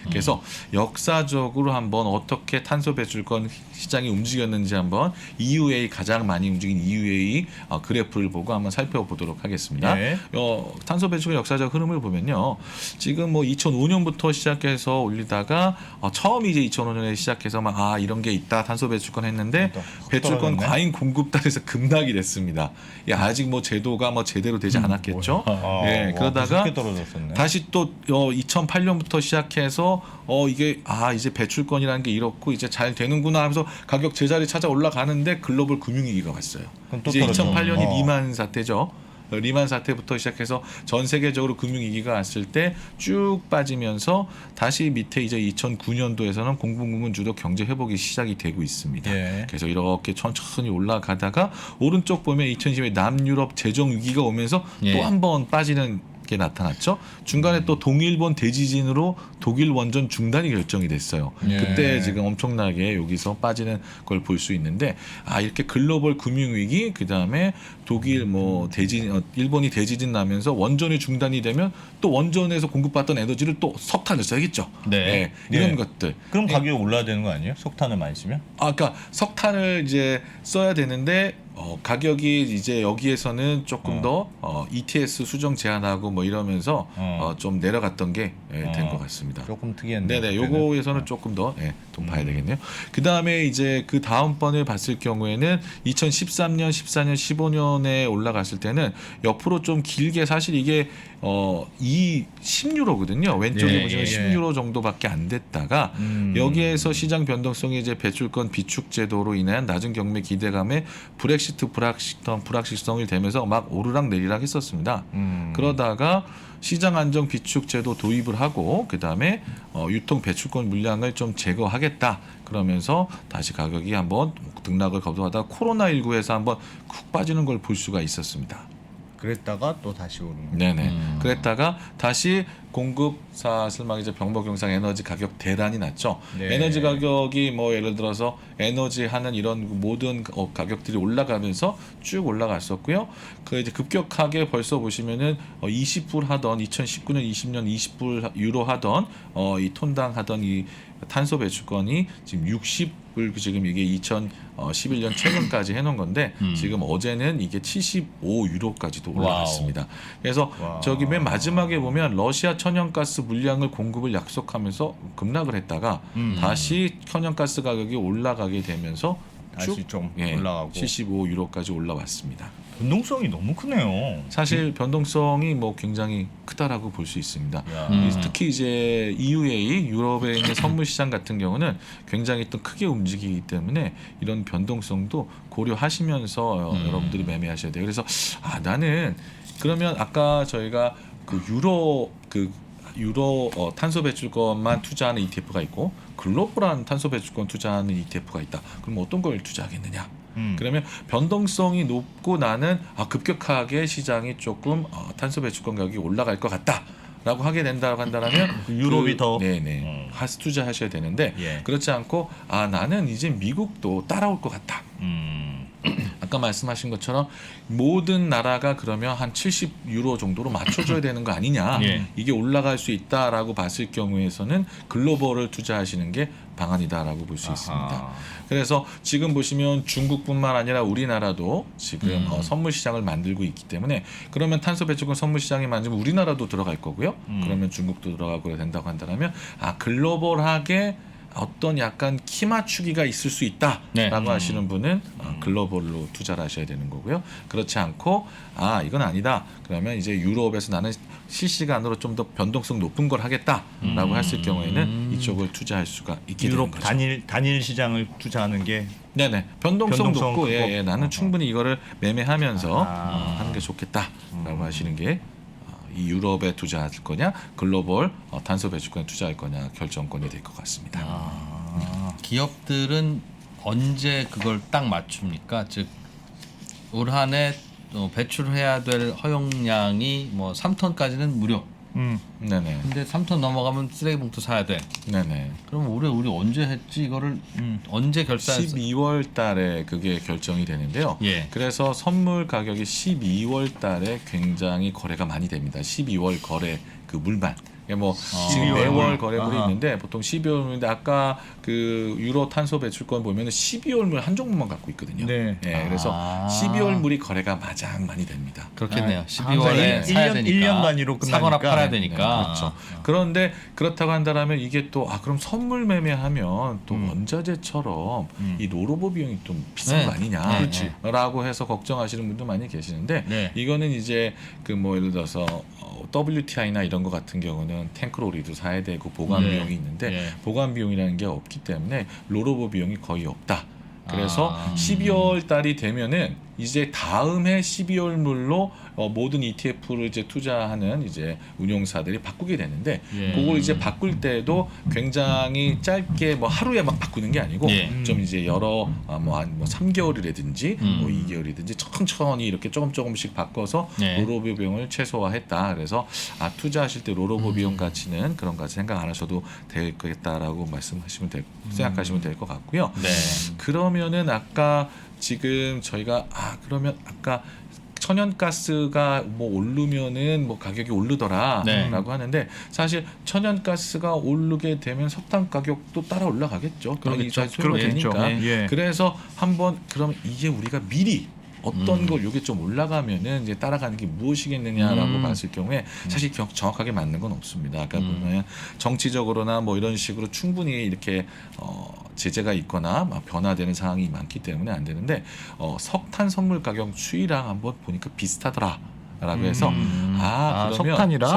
그래서 역사적으로 한번 어떻게 탄소 배출권 시장이 움직였는지 한번 EUA 가장 많이 움직인 EUA 그래프를 보고 한번 살펴보도록 하겠습니다. 네. 탄소 배출권 역사적 흐름을 보면요. 지금 뭐 2005년부터 시작해서 올리다가 처음 이제 2005년에 시작해서 막 이런 게 있다 탄소 배출권 했는데 배출권 떨어졌네. 과잉 공급 따라서 급락이 됐습니다. 아직 뭐 제도가 뭐 제대로 되지 않았겠죠. 예, 그러다가 무섭게 떨어졌었네. 다시 또 2008년부터 시작해서 이게 이제 배출권이라는 게 이렇고 이제 잘 되는구나 하면서 가격 제자리 찾아 올라가는데 글로벌 금융위기가 왔어요. 그럼 또 이제 떨어져. 2008년이 리만 사태죠. 리만 사태부터 시작해서 전 세계적으로 금융위기가 왔을 때 쭉 빠지면서 다시 밑에 이제 2009년도에서는 공공부문 주도 경제 회복이 시작이 되고 있습니다. 예. 그래서 이렇게 천천히 올라가다가 오른쪽 보면 2010년 남유럽 재정 위기가 오면서 예. 또 한 번 빠지는 게 나타났죠. 중간에 또 동일본 대지진으로 독일 원전 중단이 결정이 됐어요. 예. 그때 지금 엄청나게 여기서 빠지는 걸 볼 수 있는데 이렇게 글로벌 금융 위기 그다음에 독일 뭐 대진 일본이 대지진 나면서 원전이 중단이 되면 또 원전에서 공급받던 에너지를 또 석탄을 써야겠죠. 네. 이런 네. 것들. 그럼 가격이 올라야 되는 거 아니에요? 석탄을 많이 쓰면? 그러니까 석탄을 이제 써야 되는데 가격이 이제 여기에서는 조금 더 ETS 수정 제한하고 뭐 이러면서 좀 내려갔던 게 된 것 같습니다. 조금 특이했네. 네네, 요거에서는 조금 더 돈 봐야 되겠네요. 그 다음에 이제 그 다음번을 봤을 경우에는 2013년, 14년, 15년에 올라갔을 때는 옆으로 좀 길게 사실 이게 10유로거든요. 왼쪽에 예, 보시면 예. 10유로 정도밖에 안 됐다가 여기에서 시장 변동성이 이제 배출권 비축 제도로 인한 낮은 경매 기대감에 브렉시트 불확실성이 되면서 막 오르락 내리락 했었습니다. 그러다가 시장 안정 비축 제도 도입을 하고 그다음에 유통 배출권 물량을 좀 제거하겠다. 그러면서 다시 가격이 한번 등락을 거듭하다가 코로나19에서 한번 쿡 빠지는 걸 볼 수가 있었습니다. 그랬다가 또 다시 오른 거. 네네. 그랬다가 다시 공급사 막 이제 병목용상 에너지 가격 대란이 났죠. 네. 에너지 가격이 뭐 예를 들어서 에너지 하는 이런 모든 가격들이 올라가면서 쭉 올라갔었고요. 그 이제 급격하게 벌써 보시면은 20불 하던 2019년 20년 20불 유로 하던 이 톤당 하던 이 탄소 배출권이 지금 60불 지금 이게 2011년 최근까지 해놓은 건데 지금 어제는 이게 75유로까지도 올라갔습니다. 그래서 와우. 저기 맨 마지막에 보면 러시아 천연가스 물량을 공급을 약속하면서 급락을 했다가 다시 천연가스 가격이 올라가게 되면서 다시 쭉 좀 올라가고. 75유로까지 올라왔습니다. 변동성이 너무 크네요. 사실 변동성이 뭐 굉장히 크다라고 볼 수 있습니다. 야. 특히 이제 EUA 유럽에 있는 선물 시장 같은 경우는 굉장히 또 크게 움직이기 때문에 이런 변동성도 고려하시면서 여러분들이 매매하셔야 돼요. 그래서 나는 그러면 아까 저희가 그 유로 탄소 배출권만 투자하는 ETF가 있고 글로벌한 탄소 배출권 투자하는 ETF가 있다. 그럼 어떤 걸 투자하겠느냐? 그러면 변동성이 높고 나는 급격하게 시장이 조금 탄소 배출권 가격이 올라갈 것 같다라고 하게 된다고 한다면 유럽이 더 네네 하스 투자하셔야 되는데 예. 그렇지 않고 나는 이제 미국도 따라올 것 같다. 아까 말씀하신 것처럼 모든 나라가 그러면 한 70유로 정도로 맞춰줘야 되는 거 아니냐. 예. 이게 올라갈 수 있다라고 봤을 경우에서는 글로벌을 투자하시는 게 방안이다라고 볼 수 있습니다. 그래서 지금 보시면 중국뿐만 아니라 우리나라도 지금 선물 시장을 만들고 있기 때문에 그러면 탄소 배출권 선물 시장이 만들면 우리나라도 들어갈 거고요. 그러면 중국도 들어가고 된다고 한다면 글로벌하게 어떤 약간 키 맞추기가 있을 수 있다라고 네. 하시는 분은 글로벌로 투자를 하셔야 되는 거고요. 그렇지 않고 이건 아니다. 그러면 이제 유럽에서 나는 실시간으로 좀 더 변동성 높은 걸 하겠다라고 했을 경우에는 이쪽을 투자할 수가 있게 되는 유럽 거죠. 단일 시장을 투자하는 게 네네 변동성 변동성 높고 크고. 나는 충분히 이거를 매매하면서 하는 게 좋겠다라고 하시는 게 이 유럽에 투자할 거냐 글로벌 탄소 배출권에 투자할 거냐 결정권이 될 것 같습니다. 기업들은 언제 그걸 딱 맞춥니까? 즉 올 한해 배출해야 될 허용량이 뭐 3톤까지는 무료. 네네. 근데 3톤 넘어가면 쓰레기 봉투 사야 돼. 네네. 그럼 올해 우리 언제 했지? 이거를 언제 결산했어? 12월 달에 그게 결정이 되는데요. 예. 그래서 선물 가격이 12월 달에 굉장히 거래가 많이 됩니다. 12월 거래 그 물만. 뭐 지금 12월 매월 물. 거래물이 있는데 보통 12월 물인데 아까 그 유로 탄소 배출권 보면은 12월 물 한 종목만 갖고 있거든요. 네. 그래서 12월 물이 거래가 가장 많이 됩니다. 그렇겠네요. 항상 12월에 사야 1년 되니까. 1년 단위로 끝나니까. 사거나 팔아야 네, 되니까. 그렇죠. 그런데 그렇다고 한다면 이게 또 그럼 선물 매매하면 또 원자재처럼 이 로로보 비용이 좀 비싼 네. 거 아니냐, 네, 그렇지. 라고 해서 걱정하시는 분도 많이 계시는데 네. 이거는 이제 그 뭐 예를 들어서 WTI나 이런 거 같은 경우는 탱크로리도 사야 되고 보관 네. 비용이 있는데 네. 보관 비용이라는 게 없기 때문에 로로보 비용이 거의 없다. 그래서 아. 12월 달이 되면은 이제 다음 해 12월 물로 모든 ETF를 이제 투자하는 이제 운용사들이 바꾸게 되는데 예. 그걸 이제 바꿀 때도 굉장히 짧게 뭐 하루에 막 바꾸는 게 아니고 예. 좀 이제 여러 뭐 3개월이라든지 뭐 2개월이든지 천천히 이렇게 조금씩 바꿔서 예. 로로보 비용을 최소화했다. 그래서 투자하실 때 로로보 비용 가치는 그런 가치 생각 안 하셔도 되겠다라고 말씀하시면 생각하시면 될 것 같고요. 네. 그러면은 아까 지금 저희가 그러면 아까 천연가스가 뭐 오르면은 뭐 가격이 오르더라라고 네. 하는데 사실 천연가스가 오르게 되면 석탄 가격도 따라 올라가겠죠. 그러겠죠. 그렇겠죠. 되니까. 예. 그래서 한번 그럼 이게 우리가 미리 어떤 걸 요게 좀 올라가면은 이제 따라가는 게 무엇이겠느냐라고 봤을 경우에 사실 정확하게 맞는 건 없습니다. 그러니까 보면 정치적으로나 뭐 이런 식으로 충분히 이렇게 제재가 있거나 막 변화되는 상황이 많기 때문에 안 되는데 석탄 선물 가격 추이랑 한번 보니까 비슷하더라. 라고 해서 그러면 석탄이랑?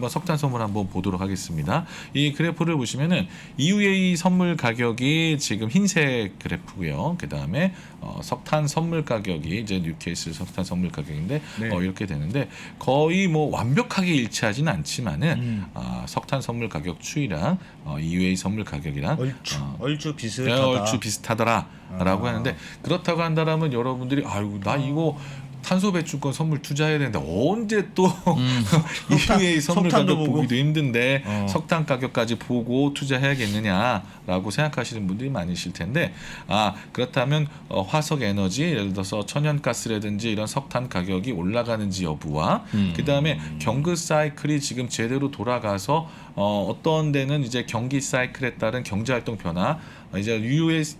석탄 선물 한번 보도록 하겠습니다. 이 그래프를 보시면은 EUA 선물 가격이 지금 흰색 그래프고요. 그다음에 석탄 선물 가격이 이제 뉴케이스 석탄 선물 가격인데 네. 이렇게 되는데 거의 뭐 완벽하게 일치하지는 않지만은 석탄 선물 가격 추이랑 EUA 선물 가격이랑 얼추 비슷하다. 얼추 비슷하더라라고 하는데 그렇다고 한다면 여러분들이 아이고 나 이거 탄소 배출권 선물 투자해야 되는데 언제 또 EUA 선물 석탄도 가격 보고. 보기도 힘든데 석탄 가격까지 보고 투자해야겠느냐라고 생각하시는 분들이 많으실 텐데 그렇다면 화석 에너지 예를 들어서 천연가스라든지 이런 석탄 가격이 올라가는지 여부와 그다음에 경기 사이클이 지금 제대로 돌아가서 어떤 데는 이제 경기 사이클에 따른 경제활동 변화 이제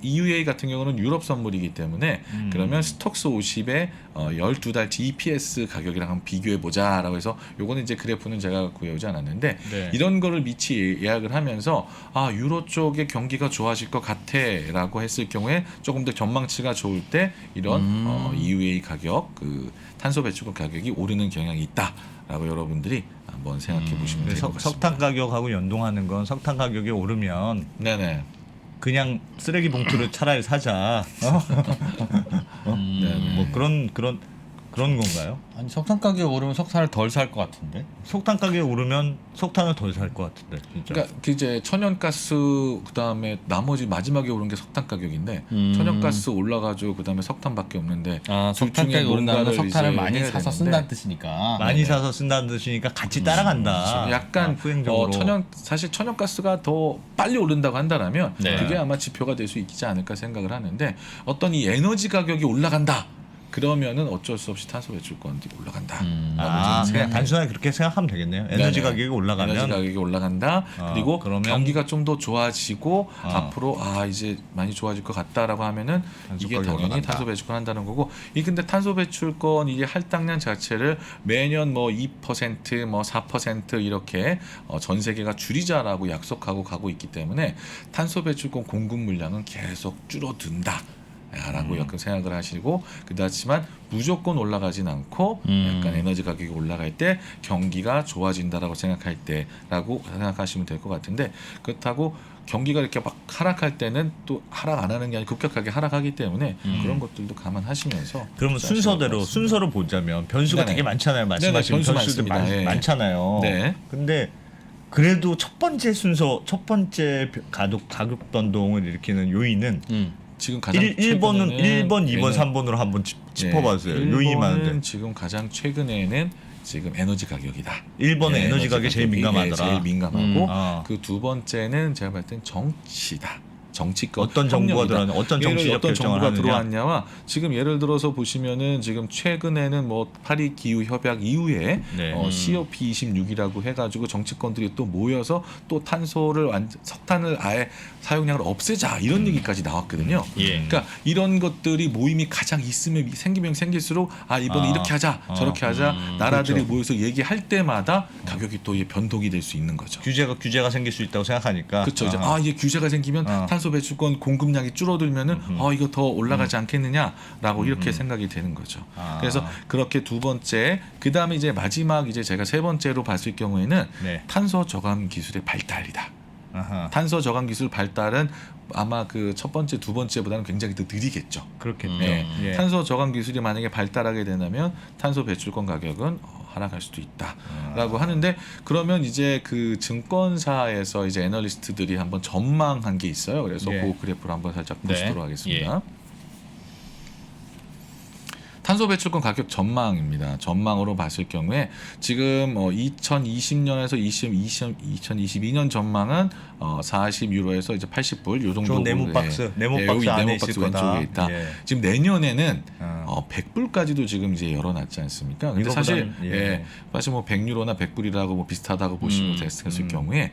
EUA 같은 경우는 유럽 선물이기 때문에 그러면 스톡스 50의 12달치 EPS 가격이랑 한번 비교해 보자라고 해서 요거는 이제 그래프는 제가 구해오지 않았는데 네. 이런 거를 미치 예약을 하면서 유로 쪽의 경기가 좋아질 것 같아라고 했을 경우에 조금 더 전망치가 좋을 때 이런 EUA 가격 그 탄소 배출권 가격이 오르는 경향이 있다라고 여러분들이 한번 생각해 보시면 될 것 같습니다. 석탄 가격하고 연동하는 건 석탄 가격이 오르면 네네. 그냥 쓰레기 봉투를 차라리 사자. 네네. 뭐 그런 건가요? 아니 석탄 가격 오르면 석탄을 덜 살 것 같은데. 석탄 가격이 오르면 석탄을 덜 살 것 같은데 진짜. 그러니까 그 이제 천연가스 그다음에 나머지 마지막에 오른 게 석탄 가격인데 천연가스 올라가지고 그다음에 석탄밖에 없는데 둘 석탄 중에 가격이 오른다면 뭔가를 석탄을 이제 많이 해야 사서 되는데 쓴다는 뜻이니까. 많이 사서 쓴다는 뜻이니까 같이 따라간다. 약간 후행적으로. 사실 천연가스가 더 빨리 오른다고 한다면 네. 그게 아마 지표가 될 수 있지 않을까 생각을 하는데 어떤 이 에너지 가격이 올라간다. 그러면은 어쩔 수 없이 탄소 배출권이 올라간다. 그냥 단순하게 그렇게 생각하면 되겠네요. 에너지 가격이 올라가면 에너지 가격이 올라간다. 그리고 그러면 경기가 좀 더 좋아지고 앞으로 이제 많이 좋아질 것 같다라고 하면은 이게 당연히 올라간다. 탄소 배출권 한다는 거고. 이 근데 탄소 배출권 이게 할당량 자체를 매년 뭐 2% 뭐 4% 이렇게 전 세계가 줄이자라고 약속하고 가고 있기 때문에 탄소 배출권 공급 물량은 계속 줄어든다. 라고 약간 생각을 하시고 그렇지만 무조건 올라가진 않고 약간 에너지 가격이 올라갈 때 경기가 좋아진다라고 생각할 때라고 생각하시면 될 것 같은데 그렇다고 경기가 이렇게 막 하락할 때는 또 하락 안 하는 게 아니라 급격하게 하락하기 때문에 그런 것들도 감안하시면서 그러면 순서로 보자면 변수가 되게 많잖아요. 말씀하신 변수 변수들 많습니다. 예. 많잖아요. 네. 근데 그래도 첫 번째 가격 변동을 일으키는 요인은 지금 가장 1번은 1번, 2번, 에너- 3번으로 한번 짚어봤어요. 요인이 많은데 1번은 지금 가장 최근에는 지금 에너지 가격이다. 1번은 에너지 가격이 제일 민감하더라. 제일 민감하고 아. 그 두 번째는 제가 봤을 땐 정치다. 정치권 어떤 정부가 들어왔냐, 어떤 정치적 어떤 결정을 정부가 하느냐. 들어왔냐와 지금 예를 들어서 보시면은 지금 최근에는 뭐 파리 기후 협약 이후에 네. COP26이라고 해가지고 정치권들이 또 모여서 또 석탄을 아예 사용량을 없애자 이런 얘기까지 나왔거든요. 예. 그러니까 이런 것들이 모임이 가장 있으면 생기면 생길수록 이번에 이렇게 하자 저렇게 하자 나라들이 그렇죠. 모여서 얘기할 때마다 가격이 또 변동이 될 수 있는 거죠. 규제가 생길 수 있다고 생각하니까 그렇죠. 이제 이게 규제가 생기면 탄소 배출권 공급량이 줄어들면은 이거 더 올라가지 않겠느냐라고 이렇게 생각이 되는 거죠. 그래서 그렇게 두 번째, 그 다음에 이제 마지막 이제 제가 세 번째로 봤을 경우에는 네. 탄소 저감 기술의 발달이다. 아하. 탄소 저감 기술 발달은 아마 그 첫 번째, 두 번째보다는 굉장히 더 느리겠죠. 그렇겠죠. 네. 예. 탄소 저감 기술이 만약에 발달하게 된다면 탄소 배출권 가격은 하락할 수도 있다라고 하는데 그러면 이제 그 증권사에서 이제 애널리스트들이 한번 전망한 게 있어요. 그래서 예. 그 그래프를 한번 살짝 네. 보시도록 하겠습니다. 탄소 배출권 가격 전망입니다. 전망으로 봤을 경우에 지금 2020년에서 2022년 전망은 40유로에서 이제 80불 요 정도. 저 네모 박스 여기 안에 네모 있을 박스 거다. 왼쪽에 있다. 예. 지금 내년에는 100불까지도 지금 이제 열어놨지 않습니까? 근데 사실 예. 사실 뭐 100유로나 100불이라고 뭐 비슷하다고 보시면 됐을 경우에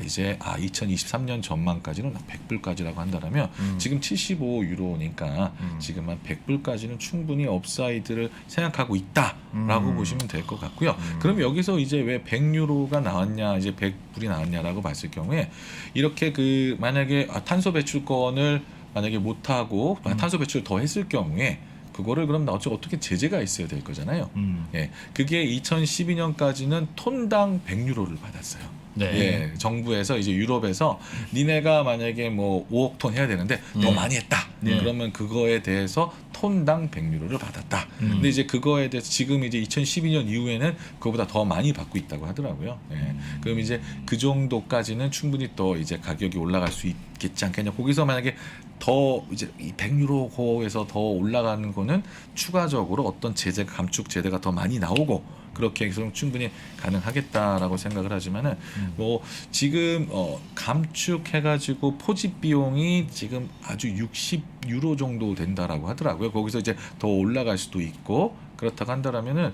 이제 2023년 전망까지는 100불까지라고 한다면 지금 75유로니까 지금 한 100불까지는 충분히 업사이드를 생각하고 있다라고 보시면 될 것 같고요. 그럼 여기서 이제 왜 100유로가 나왔냐, 이제 100불이 나왔냐라고 봤을 경우에 이렇게 그 만약에 탄소 배출권을 만약에 못 하고 탄소 배출을 더 했을 경우에 그거를 그럼 어떻게 제재가 있어야 될 거잖아요. 예, 그게 2012년까지는 톤당 100유로를 받았어요. 네. 예, 정부에서 이제 유럽에서 니네가 만약에 뭐 5억 톤 해야 되는데 너무 많이 했다. 그러면 그거에 대해서 톤당 100유로를 받았다. 근데 이제 그거에 대해서 지금 이제 2012년 이후에는 그거보다 더 많이 받고 있다고 하더라고요. 예. 그럼 이제 그 정도까지는 충분히 또 이제 가격이 올라갈 수 있겠지 않겠냐. 거기서 만약에 더 이제 이 100유로에서 더 올라가는 거는 추가적으로 어떤 제재가 감축 제재가 더 많이 나오고 그렇게 해서 충분히 가능하겠다라고 생각을 하지만은 뭐 지금 감축해가지고 포집 비용이 지금 아주 60유로 정도 된다라고 하더라고요. 거기서 이제 더 올라갈 수도 있고 그렇다고 한다면은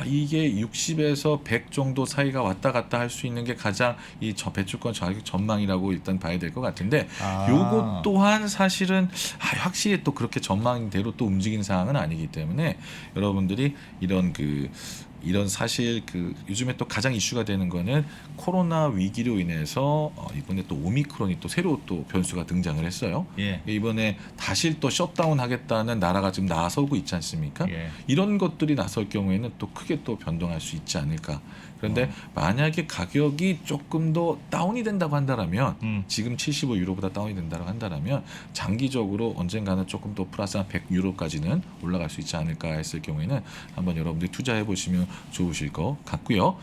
이게 60에서 100 정도 사이가 왔다 갔다 할 수 있는 게 가장 이 배출권 가격 전망이라고 일단 봐야 될 것 같은데 요것 또한 사실은 확실히 또 그렇게 전망대로 또 움직이는 상황은 아니기 때문에 여러분들이 이런 사실 그 요즘에 또 가장 이슈가 되는 거는 코로나 위기로 인해서 이번에 또 오미크론이 또 새로 또 변수가 등장을 했어요. 예. 이번에 다시 또 셧다운 하겠다는 나라가 지금 나서고 있지 않습니까? 예. 이런 것들이 나설 경우에는 또 크게 또 변동할 수 있지 않을까. 그런데 만약에 가격이 조금 더 다운이 된다고 한다면 지금 75유로보다 다운이 된다고 한다면 장기적으로 언젠가는 조금 더 플러스 한 100유로까지는 올라갈 수 있지 않을까 했을 경우에는 한번 여러분들이 투자해 보시면 좋으실 것 같고요.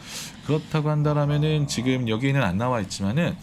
그렇다고 한다면은 지금 여기에는 안 나와 있지만은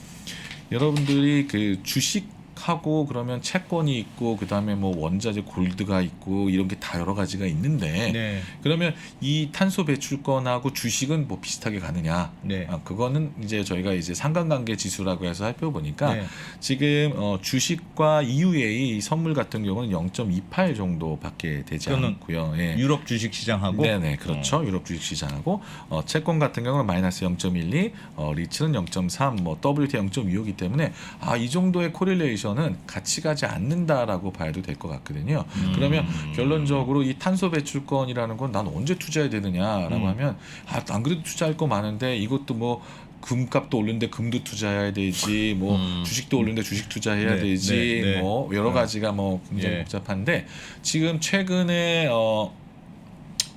여러분들이 그 주식 하고 그러면 채권이 있고 그다음에 뭐 원자재 골드가 있고 이런 게 다 여러 가지가 있는데 네. 그러면 이 탄소 배출권하고 주식은 뭐 비슷하게 가느냐? 네. 그거는 이제 저희가 이제 상관관계 지수라고 해서 살펴보니까 네. 지금 주식과 EUA 선물 같은 경우는 0.28 정도밖에 되지 그거는 않고요. 예. 유럽 주식 시장하고 네네 그렇죠. 유럽 주식 시장하고 채권 같은 경우는 마이너스 0.12, 리츠는 0.3, 뭐 WT 0.25이기 때문에 이 정도의 코릴레이션은 같이 가지 않는다라고 봐도 될 것 같거든요. 그러면 결론적으로 이 탄소 배출권이라는 건 난 언제 투자해야 되느냐라고 하면 안 그래도 투자할 거 많은데 이것도 뭐 금값도 오르는데 금도 투자해야 되지, 뭐 주식도 오르는데 주식 투자해야 네, 되지, 네, 네. 뭐 여러 가지가 뭐 굉장히 예. 복잡한데 지금 최근에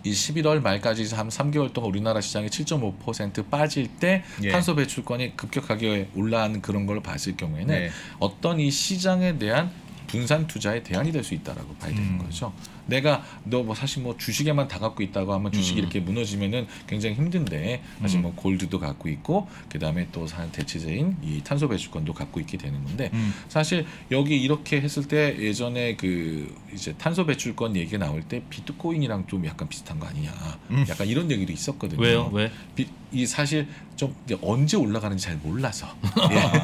이 11월 말까지 한 3개월 동안 우리나라 시장이 7.5% 빠질 때 예. 탄소 배출권이 급격하게 올라가는 그런 걸 봤을 경우에는 네. 어떤 이 시장에 대한 분산 투자의 대안이 될 수 있다라고 봐야 되는 거죠. 내가 너 뭐 사실 뭐 주식에만 다 갖고 있다고 하면 주식이 이렇게 무너지면은 굉장히 힘든데 사실 뭐 골드도 갖고 있고 그다음에 또 대체재인 이 탄소 배출권도 갖고 있게 되는 건데 사실 여기 이렇게 했을 때 예전에 그 이제 탄소 배출권 얘기가 나올 때 비트코인이랑 좀 약간 비슷한 거 아니냐. 약간 이런 얘기도 있었거든요. 왜요? 왜? 이 사실 좀 이제 언제 올라가는지 잘 몰라서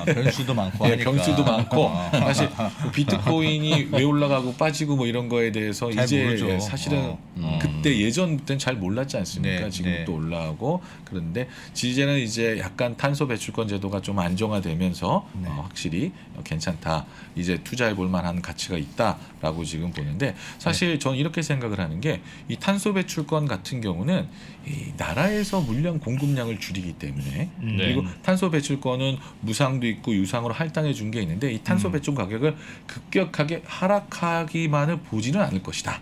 변수도 많고 예, 하니까. 변수도 많고 사실 뭐 비트코인이 왜 올라가고 빠지고 뭐 이런 거에 대해서 잘 이제 모르죠. 사실은 그때 예전부터는 잘 몰랐지 않습니까? 네, 지금 네. 또 올라가고 그런데 이제는 이제 약간 탄소 배출권 제도가 좀 안정화되면서 네. 확실히 괜찮다. 이제 투자해 볼 만한 가치가 있다라고 지금 보는데 사실 저는 이렇게 생각을 하는 게 이 탄소 배출권 같은 경우는 이 나라에서 물량 공급량을 줄이기 때문에 그리고 탄소 배출권은 무상도 있고 유상으로 할당해 준 게 있는데 이 탄소 배출 가격을 급격하게 하락하기만을 보지는 않을 것이다.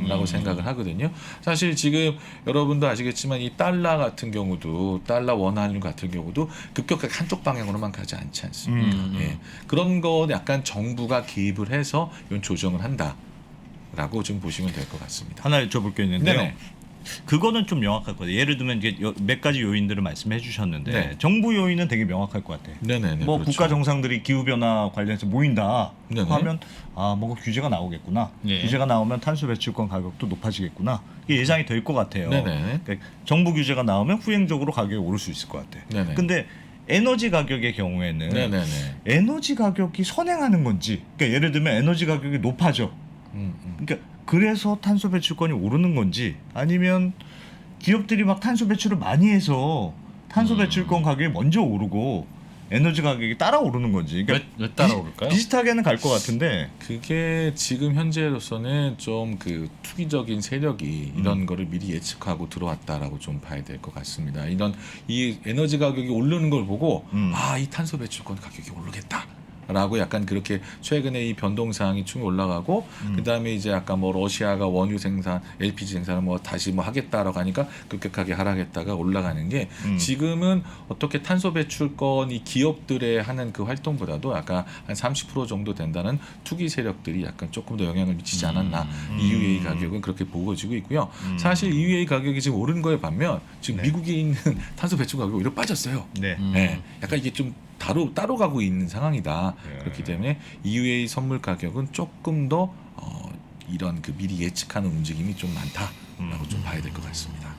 라고 생각을 하거든요. 사실 지금 여러분도 아시겠지만 이 달러 같은 경우도 달러 원화율 같은 경우도 급격하게 한쪽 방향으로만 가지 않지 않습니까? 예. 그런 거 약간 정부가 개입을 해서 이런 조정을 한다라고 좀 보시면 될 것 같습니다. 하나 여쭤볼 게 있는데요. 네네. 그거는 좀 명확할 것 같아요. 예를 들면 이제 몇 가지 요인들을 말씀해 주셨는데 네. 정부 요인은 되게 명확할 것 같아요. 네네네. 뭐 그렇죠. 국가 정상들이 기후 변화 관련해서 모인다 네네. 하면 뭔가 규제가 나오겠구나. 예. 규제가 나오면 탄소 배출권 가격도 높아지겠구나. 이게 예상이 될 것 같아요. 네네. 그러니까 정부 규제가 나오면 후행적으로 가격이 오를 수 있을 것 같아요. 네네. 근데 에너지 가격의 경우에는 네네네. 에너지 가격이 선행하는 건지, 그러니까 예를 들면 에너지 가격이 높아져. 그러니까 그래서 탄소 배출권이 오르는 건지 아니면 기업들이 막 탄소 배출을 많이 해서 탄소 배출권 가격이 먼저 오르고 에너지 가격이 따라 오르는 건지. 그러니까 왜 따라 오를까요? 비슷하게는 갈 것 같은데. 그게 지금 현재로서는 좀 그 투기적인 세력이 이런 거를 미리 예측하고 들어왔다라고 좀 봐야 될 것 같습니다. 이런 이 에너지 가격이 오르는 걸 보고 이 탄소 배출권 가격이 오르겠다. 라고 약간 그렇게 최근에 이 변동 사항이 쭉 올라가고 그다음에 이제 아까 뭐 러시아가 원유 생산, LPG 생산을 뭐 다시 뭐 하겠다라고 하니까 급격하게 하락했다가 올라가는 게 지금은 어떻게 탄소 배출권 이 기업들의 하는 그 활동보다도 아까 한 30% 정도 된다는 투기 세력들이 약간 조금 더 영향을 미치지 않았나. EUA 가격은 그렇게 보고지고 있고요. 사실 EUA 가격이 지금 오른 거에 반면 지금 미국에 있는 탄소 배출 가격이 오히려 빠졌어요. 네. 네, 약간 이게 좀 따로 가고 있는 상황이다. 네. 그렇기 때문에 EUA 선물 가격은 조금 더 이런 그 미리 예측하는 움직임이 좀 많다라고 좀 봐야 될 것 같습니다.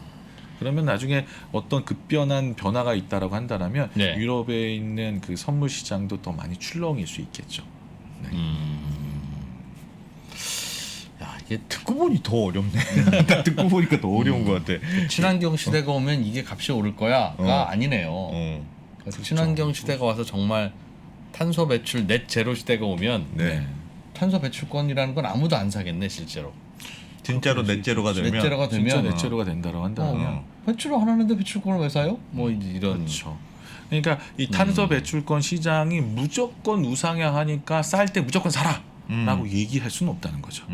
그러면 나중에 어떤 급변한 변화가 있다라고 한다면 네. 유럽에 있는 그 선물 시장도 더 많이 출렁일 수 있겠죠. 네. 야, 이게 듣고 보니 더 어렵네. 딱 듣고 보니까 더 어려운 것 같아. 친환경 시대가 오면 이게 값이 오를 거야가 아니네요. 그래서 친환경 시대가 와서 정말 탄소 배출 넷 제로 시대가 오면 네. 탄소 배출권이라는 건 아무도 안 사겠네 실제로. 진짜로 넷제로가 되면. 넷제로가 진짜 되면 넷제로가 된다고 한다면 배출을 안 하는데 배출권을 왜 사요? 뭐 이런. 그렇죠. 그러니까 이 탄소 배출권 시장이 무조건 우상향하니까 쌀 때 무조건 사라라고 얘기할 수는 없다는 거죠.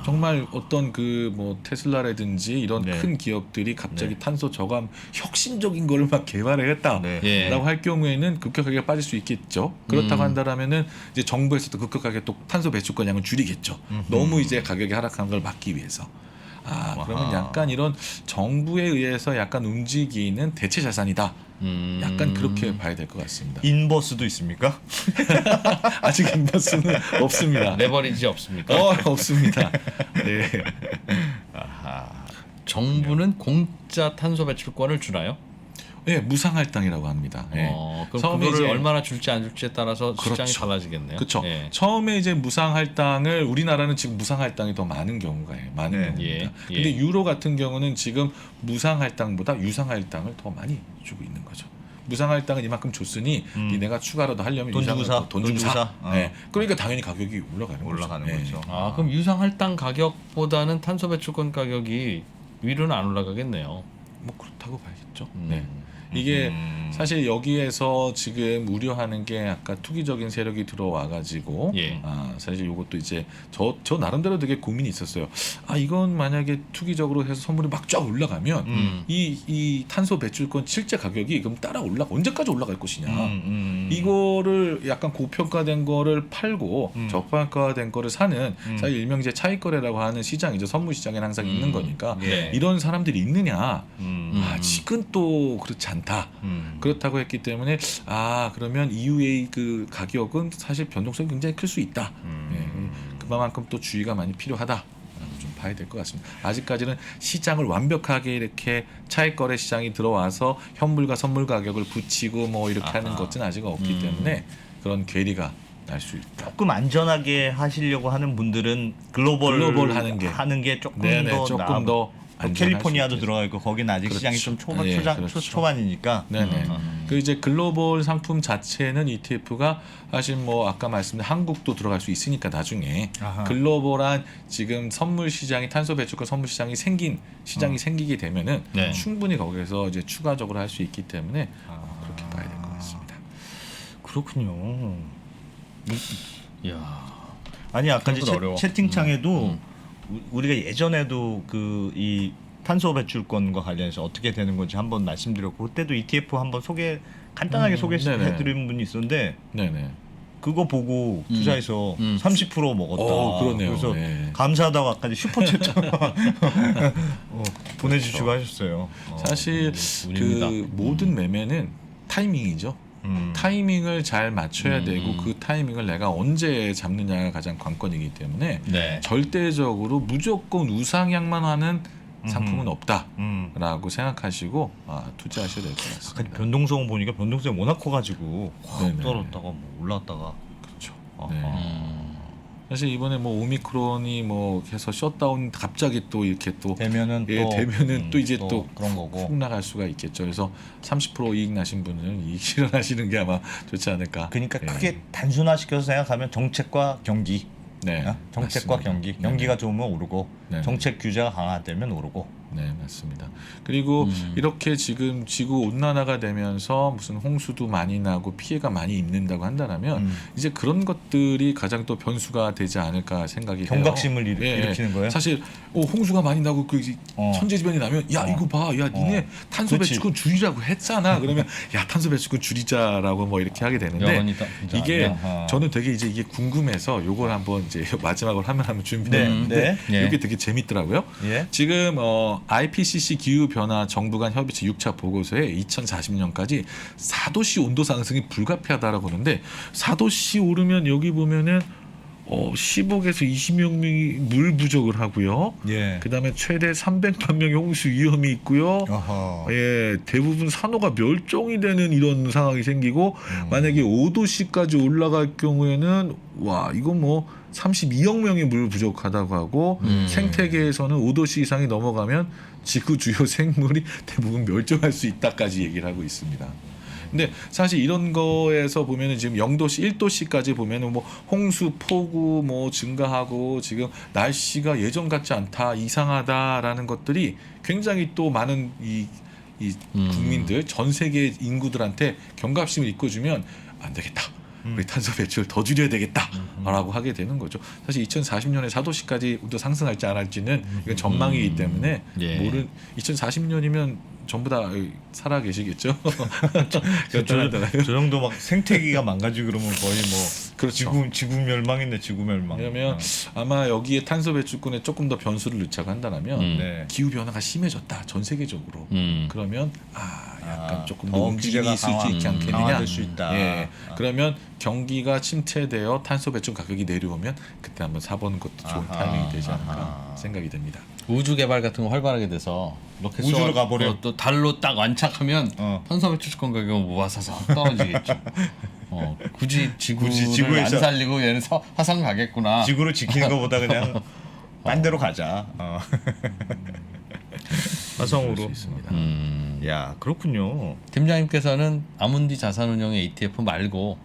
정말 어떤 그 뭐 테슬라라든지 이런 네. 큰 기업들이 갑자기 네. 탄소 저감 혁신적인 거를 막 개발을 했다라고 네. 예. 할 경우에는 급격하게 빠질 수 있겠죠. 그렇다고 한다라면은 이제 정부에서도 급격하게 또 탄소 배출권량을 줄이겠죠. 너무 이제 가격이 하락한 걸 막기 위해서. 그러면 아하. 약간 이런 정부에 의해서 약간 움직이는 대체 자산이다. 약간 그렇게 봐야 될 것 같습니다. 인버스도 있습니까? 아직 인버스는 없습니다. 레버리지 없습니까? 없습니다. 네. 정부는 공짜 탄소 배출권을 주나요? 네, 무상할당이라고 합니다. 네. 그럼 처음에 그거를 이제 얼마나 줄지 안 줄지에 따라서 시장이 그렇죠. 달라지겠네요. 그렇죠. 예. 처음에 이제 무상할당을 우리나라는 지금 무상할당이 더 많은 경우가 많은 네. 경우입니다. 예. 근데 유로 같은 경우는 지금 무상할당보다 유상할당을 더 많이 주고 있는 거죠. 무상할당은 이만큼 줬으니 이 내가 추가로도 하려면 돈 주고 사. 돈 주고 사. 어. 네. 그러니까 당연히 가격이 올라가는 거죠. 거죠. 아, 그럼 유상 할당 가격보다는 탄소 배출권 가격이 위로는 안 올라가겠네요. 뭐 그렇다고 봐야겠죠. 음. 네. 이게 사실 여기에서 지금 우려하는 게 아까 투기적인 세력이 들어와 가지고 예. 사실 이것도 이제 저 나름대로 되게 고민이 있었어요. 이건 만약에 투기적으로 해서 선물이 막 쫙 올라가면 이 탄소 배출권 실제 가격이 그럼 따라 언제까지 올라갈 것이냐. 이거를 약간 고평가된 거를 팔고 저평가된 거를 사는 사실 일명제 차익 거래라고 하는 시장이죠. 선물 시장에는 항상 있는 거니까 네. 이런 사람들이 있느냐. 지금 또 그렇지 않다. 그렇다고 했기 때문에 그러면 EUA 그 가격은 사실 변동성이 굉장히 클 수 있다. 그만큼 또 주의가 많이 필요하다. 좀 봐야 될 것 같습니다. 아직까지는 시장을 완벽하게 이렇게 차익 거래 시장이 들어와서 현물과 선물 가격을 붙이고 뭐 이렇게 하는 것은 아직 없기 때문에 그런 괴리가 날 수 있다. 조금 안전하게 하시려고 하는 분들은 글로벌 하는 게 조금 네네, 더 조금 더 안전할 캘리포니아도 수 들어가 있고 거기는 아직 그렇죠. 시장이 좀 그렇죠. 초반이니까. 네네. 그 이제 글로벌 상품 자체는 ETF가 사실 뭐 아까 말씀드린 한국도 들어갈 수 있으니까 나중에 아하. 글로벌한 지금 선물 시장이 탄소 배출권 선물 시장이 생기게 되면은 네. 충분히 거기서 이제 추가적으로 할 수 있기 때문에 그렇게 봐야 될 것 같습니다. 그렇군요. 이야. 아니 아까 이제 생각보다 어려워. 채팅창에도 우리가 예전에도 그 이 탄소 배출권과 관련해서 어떻게 되는 건지 한번 말씀드렸고 그때도 ETF 한번 간단하게 소개해드린 분이 있었는데 네네. 그거 보고 투자해서 30% 먹었다. 그러네요. 그래서 네. 감사하다고 아까 슈퍼챗 보내주시고 하셨어요. 사실 운입니다. 그 모든 매매는 타이밍이죠. 타이밍을 잘 맞춰야 되고 그 타이밍을 내가 언제 잡느냐가 가장 관건이기 때문에 네. 절대적으로 무조건 우상향만 하는 상품은 없다라고 생각하시고 투자하셔야 될 것 아까 같습니다. 변동성 보니까 변동성이 워낙 커가지고 확 네네. 떨어졌다가 뭐 올라왔다가 그렇죠. 아하. 네. 사실 이번에 뭐 오미크론이 뭐 해서 셧다운 갑자기 또 이렇게 또 되면은 또 이제 또 그런 거고. 훅 나갈 수가 있겠죠. 그래서 30% 이익 나신 분은 이익 실현하시는 게 아마 좋지 않을까. 그러니까 예. 크게 단순화시켜서 생각하면 정책과 경기, 네, 정책과 맞습니다. 경기, 네. 경기가 좋으면 오르고 네. 정책 규제가 강화되면 오르고. 네, 맞습니다. 그리고 이렇게 지금 지구 온난화가 되면서 무슨 홍수도 많이 나고 피해가 많이 입는다고 한다면 이제 그런 것들이 가장 또 변수가 되지 않을까 생각이 돼요. 경각심을 일으키는 거예요? 사실 홍수가 많이 나고 그 천재지변이 나면 야 이거 봐, 야 니네 탄소 그렇지. 배출권 줄이라고 했잖아. 그러면 야 탄소 배출권 줄이자라고 뭐 이렇게 하게 되는데 여건이 이게 아하. 저는 되게 이제 이게 궁금해서 요걸 한번 이제 마지막으로 한번 준비했는데 네. 이게 되게 재밌더라고요. 예. 지금 IPCC 기후변화 정부 간 협의체 6차 보고서에 2040년까지 4도씨 온도 상승이 불가피하다라고 하는데 4도씨 오르면 여기 보면은 10억에서 20억 명이 물 부족을 하고요. 예. 그다음에 최대 300만 명의 홍수 위험이 있고요. 아하. 예, 대부분 산호가 멸종이 되는 이런 상황이 생기고 만약에 5도씨까지 올라갈 경우에는 와 이거 뭐 32억 명이 물 부족하다고 하고 생태계에서는 5도씨 이상이 넘어가면 지구 주요 생물이 대부분 멸종할 수 있다까지 얘기를 하고 있습니다. 근데 사실 이런 거에서 보면은 지금 0도씨, 1도씨까지 보면은 뭐 홍수, 폭우 뭐 증가하고 지금 날씨가 예전 같지 않다, 이상하다라는 것들이 굉장히 또 많은 이 국민들 전 세계 인구들한테 경각심을 이끌어주면 안 되겠다. 우리 탄소 배출을 더 줄여야 되겠다라고 하게 되는 거죠. 사실 2040년에 4도씨까지 온도 상승할지 안 할지는 이건 전망이기 때문에 예. 2040년이면 전부 다 살아 계시겠죠. 저 정도 막 생태계가 망가지고 그러면 거의 뭐 그렇죠. 지구 멸망인데 지구 멸망. 왜냐하면 아마 여기에 탄소 배출권에 조금 더 변수를 넣자고 한다면 네. 기후 변화가 심해졌다 전 세계적으로. 그러면 약간 조금 더 움직임이 규제가 있을 수 있지 않겠느냐. 강화될 수 있다. 예. 그러면 경기가 침체되어 탄소 배출 가격이 내려오면 그때 한번 사보는 것도 좋은 아하. 타이밍이 되지 않을까 아하. 생각이 됩니다. 우주 개발 같은 거 활발하게 돼서 로켓 우주로 쏘아- 가버려. 또 달로 딱 완착하면 탄소 탄소 배출권 가격은 와사삭 떨어지겠죠. 굳이 지구를 지구에서- 안 살리고 얘는 화성 가겠구나. 지구를 지키는 것보다 그냥 딴 데로 가자. 화성으로. 그럴 수 있습니다. 야, 그렇군요. 팀장님께서는 아문디 자산운용의 ETF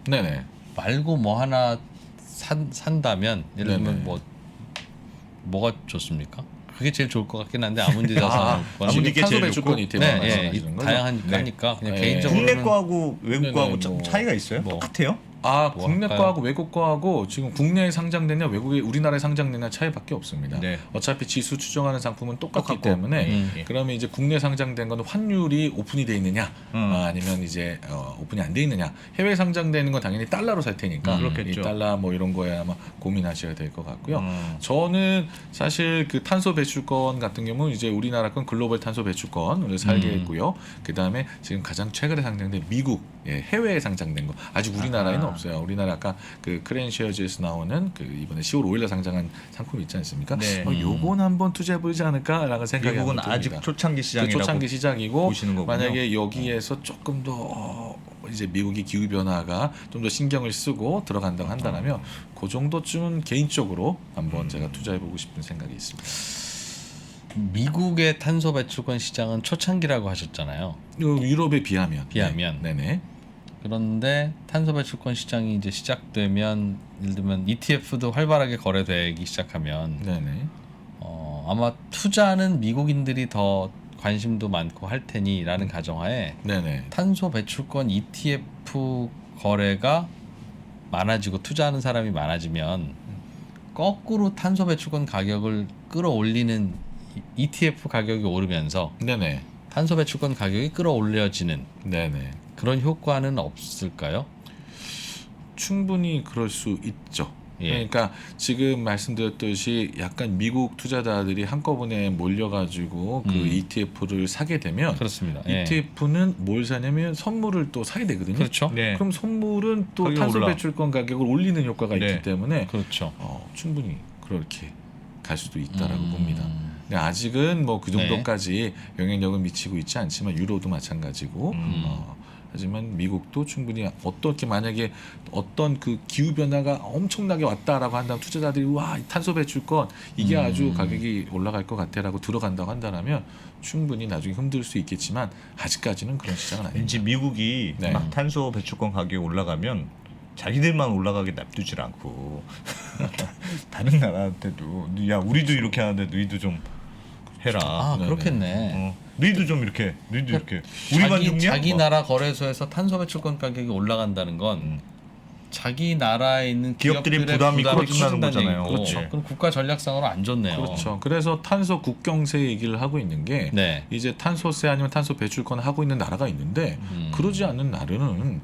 네네. 말고 뭐 하나 산다면 예를 네네. 들면 뭐가 좋습니까? 그게 제일 좋을 것 같긴 한데 아문디 자산운용. 아문디게 탄소 제일 배출권 좋고? ETF 네, 말씀하시는 거죠? 다양하니까 그냥 네. 개인적으로는 국내 거하고 외국 거하고 네네, 뭐. 차이가 있어요? 뭐. 똑같아요? 아, 뭐 국내 할까요? 거하고 외국 거하고 지금 국내에 상장되냐 외국에 우리나라에 상장되냐 차이밖에 없습니다. 네. 어차피 지수 추정하는 상품은 똑같기 똑같고. 때문에 예. 그러면 이제 국내 상장된 건 환율이 오픈이 돼 있느냐 아니면 이제 오픈이 안 돼 있느냐. 해외 상장되는 건 당연히 달러로 살 테니까 그렇겠죠. 이 달러 뭐 이런 거에 아마 고민하셔야 될 것 같고요. 저는 사실 그 탄소 배출권 같은 경우는 이제 우리나라 건 글로벌 탄소 배출권을 살게 했고요. 그 다음에 지금 가장 최근에 상장된 미국 해외에 상장된 거 아직 우리나라에는 없어요. 우리나라 아까 그 크랜시어즈에서 나오는 그 이번에 10월 5일에 상장한 상품 있지 않습니까? 네. 요건 한번 투자해 보지 않을까라는 생각이 미국은 한번 듭니다. 아직 초창기 그 시장이라고 초창기 시작이고 보시는 거군요. 만약에 여기에서 조금 더 이제 미국의 기후 변화가 좀 더 신경을 쓰고 들어간다고 한다면 그 정도쯤은 개인적으로 한번 제가 투자해 보고 싶은 생각이 있습니다. 미국의 탄소 배출권 시장은 초창기라고 하셨잖아요. 유럽에 비하면. 비하면. 네네. 그런데 탄소 배출권 시장이 이제 시작되면 예를 들면 ETF도 활발하게 거래되기 시작하면 네네. 아마 투자는 미국인들이 더 관심도 많고 할 테니라는 가정하에 네네. 탄소 배출권 ETF 거래가 많아지고 투자하는 사람이 많아지면 거꾸로 탄소 배출권 가격을 끌어올리는 ETF 가격이 오르면서 네네. 탄소 배출권 가격이 끌어올려지는 네네. 그런 효과는 없을까요? 충분히 그럴 수 있죠. 예. 그러니까 지금 말씀드렸듯이 약간 미국 투자자들이 한꺼번에 몰려가지고 그 ETF를 사게 되면 그렇습니다. 예. ETF는 뭘 사냐면 선물을 또 사게 되거든요. 그렇죠. 네. 그럼 선물은 또 가격이 탄소 올라. 배출권 가격을 올리는 효과가 네. 있기 때문에 그렇죠. 충분히 그렇게 갈 수도 있다라고 봅니다. 근데 아직은 뭐 그 정도까지 영향력을 미치고 있지 않지만 유로도 마찬가지고 하지만 미국도 충분히 어떻게 만약에 어떤 그 기후 변화가 엄청나게 왔다라고 한다면 투자자들이 와, 이 탄소 배출권 이게 아주 가격이 올라갈 것 같아라고 들어간다고 한다면 충분히 나중에 힘들 수 있겠지만 아직까지는 그런 시장은 아닙니다. 왠지 미국이 네. 막 탄소 배출권 가격이 올라가면 자기들만 올라가게 냅두질 않고 다른 나라한테도 야 우리도 이렇게 하는데 너희도 좀 해라. 아, 네네. 그렇겠네. 너희도 좀 이렇게 너희도 이렇게 우리만 죽냐? 자기 뭐. 나라 거래소에서 탄소 배출권 가격이 올라간다는 건 자기 나라에 있는 기업들이 기업들의 부담이 부담이 커진다는 거잖아요. 얘기고. 그렇죠. 그럼 국가 전략상으로 안 좋네요. 그렇죠. 그래서 탄소 국경세 얘기를 하고 있는 게 네. 이제 탄소세 아니면 탄소 배출권 하고 있는 나라가 있는데 그러지 않는 나라는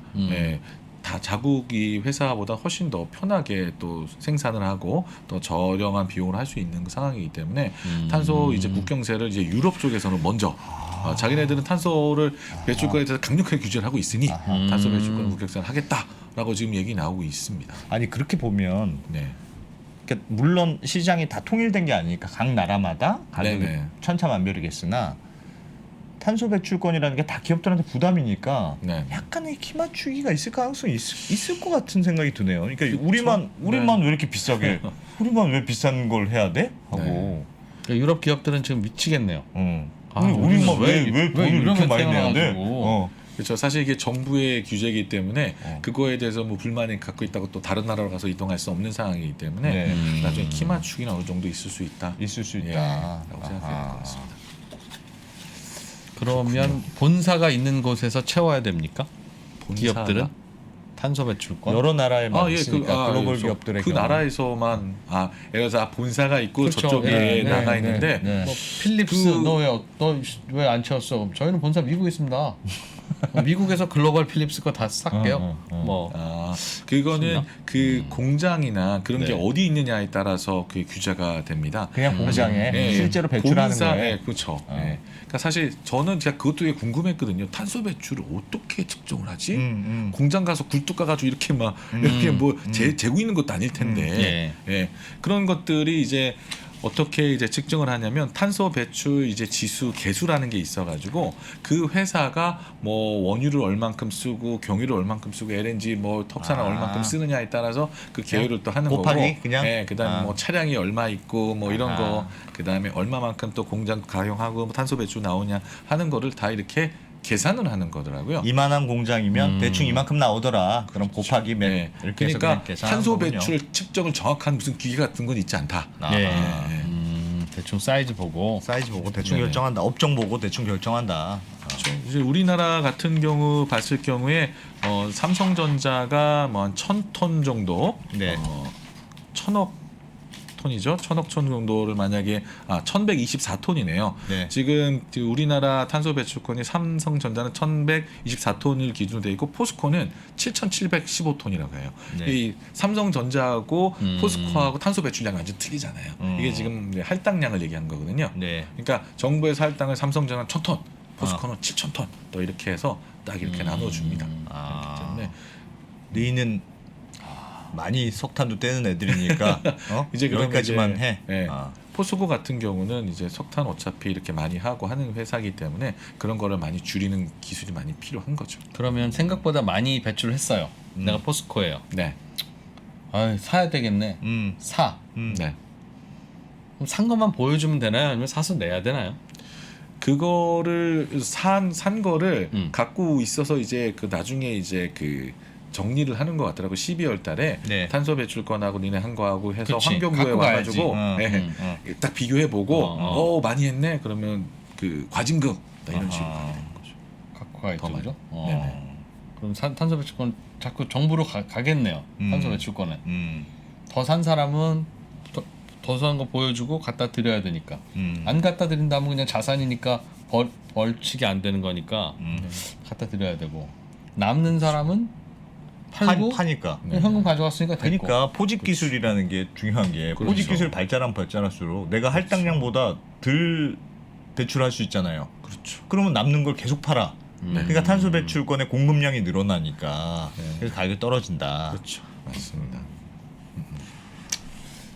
다 자국이 회사보다 훨씬 더 편하게 또 생산을 하고 더 저렴한 비용을 할 수 있는 그 상황이기 때문에 탄소 이제 국경세를 이제 유럽 쪽에서는 먼저 자기네들은 탄소를 배출권에 대해서 강력하게 규제를 하고 있으니 탄소 배출권 국경세를 하겠다라고 지금 얘기 나오고 있습니다. 아니 그렇게 보면 네. 그러니까 물론 시장이 다 통일된 게 아니니까 각 나라마다 가격이 네네. 천차만별이겠으나 탄소 배출권이라는 게 다 기업들한테 부담이니까 네. 약간의 키 맞추기가 있을 가능성이 있을 것 같은 생각이 드네요. 그러니까 그쵸? 우리만 왜 이렇게 비싸게 우리만 왜 비싼 걸 해야 돼? 하고 네. 그러니까 유럽 기업들은 지금 미치겠네요. 아, 우리만 왜 돈을 이렇게 많이 내야 돼? 태어나가지고. 그렇죠. 사실 이게 정부의 규제이기 때문에 그거에 대해서 뭐 불만이 갖고 있다고 또 다른 나라로 가서 이동할 수 없는 상황이기 때문에 네. 나중에 키 맞추기는 어느 정도 있을 수 있다. 있을 수 있다. 라고 생각해야 될 것 같습니다. 그러면 본사가 있는 곳에서 채워야 됩니까? 본사가? 기업들은 탄소 배출권. 여러 나라에만 있으니까 글로벌 그래서 기업들의 그 경우. 나라에서만 예를 들어서 본사가 있고 그렇죠. 저쪽에 네, 나가 네, 있는데 네. 뭐 필립스 그- 너 왜 안 채웠어? 저희는 본사 미국에 있습니다. 미국에서 글로벌 필립스 거 다 쌀게요. 뭐 아, 그거는 쉽나? 그 공장이나 그런 게 네. 어디 있느냐에 따라서 그 규제가 됩니다. 그냥 공장에 예, 실제로 배출하는 본사, 거예요. 예, 그렇죠. 예. 그러니까 사실 저는 제가 그것도 되게 궁금했거든요. 탄소 배출을 어떻게 측정을 하지? 공장 가서 굴뚝 가가지고 이렇게 막 이렇게 뭐 재고 있는 것도 아닐 텐데, 예. 그런 것들이 이제 어떻게 이제 측정을 하냐면 탄소 배출 이제 지수 계수라는 게 있어가지고 그 회사가 뭐 원유를 얼만큼 쓰고 경유를 얼만큼 쓰고 LNG 뭐 턱산을 얼만큼 쓰느냐에 따라서 그 계율을 또 하는 곱하기 거고, 그냥? 예, 그다음에 뭐 차량이 얼마 있고 뭐 이런 거, 그다음에 얼마만큼 또 공장 가용하고 뭐 탄소 배출 나오냐 하는 거를 다 이렇게 계산을 하는 거더라고요. 이만한 공장이면 대충 이만큼 나오더라. 그럼 곱하기 몇 네. 이렇게 해서 그러니까 그냥 계산하는 탄소 거군요. 배출 측정을 정확한 무슨 기계 같은 건 있지 않다. 예. 예. 대충 사이즈 보고 사이즈 보고 대충 네네. 결정한다. 업종 보고 대충 결정한다. 그렇죠. 이제 우리나라 같은 경우 봤을 경우에 삼성전자가 뭐 한 1,000톤 정도, 네. 1,000억 톤이죠. 1,000억 톤 정도를 만약에 1,124톤이네요. 네. 지금 그 우리나라 탄소 배출권이 삼성전자는 1,124톤을 기준으로 돼 있고 포스코는 7,715톤이라고 해요. 네. 이 삼성전자하고 포스코하고 탄소 배출량이 완전 틀리잖아요. 이게 지금 이제 할당량을 얘기하는 거거든요. 네. 그러니까 정부에서 할당을 삼성전자는 1,000톤, 포스코는 7,000톤 또 이렇게 해서 딱 이렇게 나눠줍니다. 그렇기 때문에 너희는 많이 석탄도 떼는 애들이니까 이제 그러면 여기까지만 이제, 해. 예. 포스코 같은 경우는 이제 석탄 어차피 이렇게 많이 하고 하는 회사이기 때문에 그런 거를 많이 줄이는 기술이 많이 필요한 거죠. 그러면 생각보다 많이 배출을 했어요. 내가 포스코예요. 네, 아, 사야 되겠네. 사. 네. 그럼 산 것만 보여주면 되나요? 아니면 사서 내야 되나요? 그거를 산 거를 음. 갖고 있어서 이제 그 나중에 이제 그 정리를 하는 것 같더라고. 12월 달에 네. 탄소 배출권하고 니네 한 거하고 해서 그치. 환경부에 갖고 와가지고 가야지. 딱 비교해 보고 많이 했네. 그러면 그 과징금 이런 식으로 가야 되는 거죠. 갖고 가야죠, 더 그죠? 네네. 그럼 탄소 배출권 자꾸 정부로 가겠네요. 탄소 배출권은 더 산 사람은 더 산 거 보여주고 갖다 드려야 되니까. 안 갖다 드린다면 그냥 자산이니까 벌칙이 안 되는 거니까 갖다 드려야 되고, 남는 사람은 팔고 파니까. 현금 가져갔으니까 됐고. 그러니까 포집 기술이라는 게 중요한 게 그렇죠. 포집 기술 발전하면 발전할수록 내가 할당량보다 덜 배출할 수 있잖아요. 그렇죠. 그러면 남는 걸 계속 팔아. 그러니까 탄소 배출권의 공급량이 늘어나니까 그래서 가격이 떨어진다. 그렇죠. 맞습니다.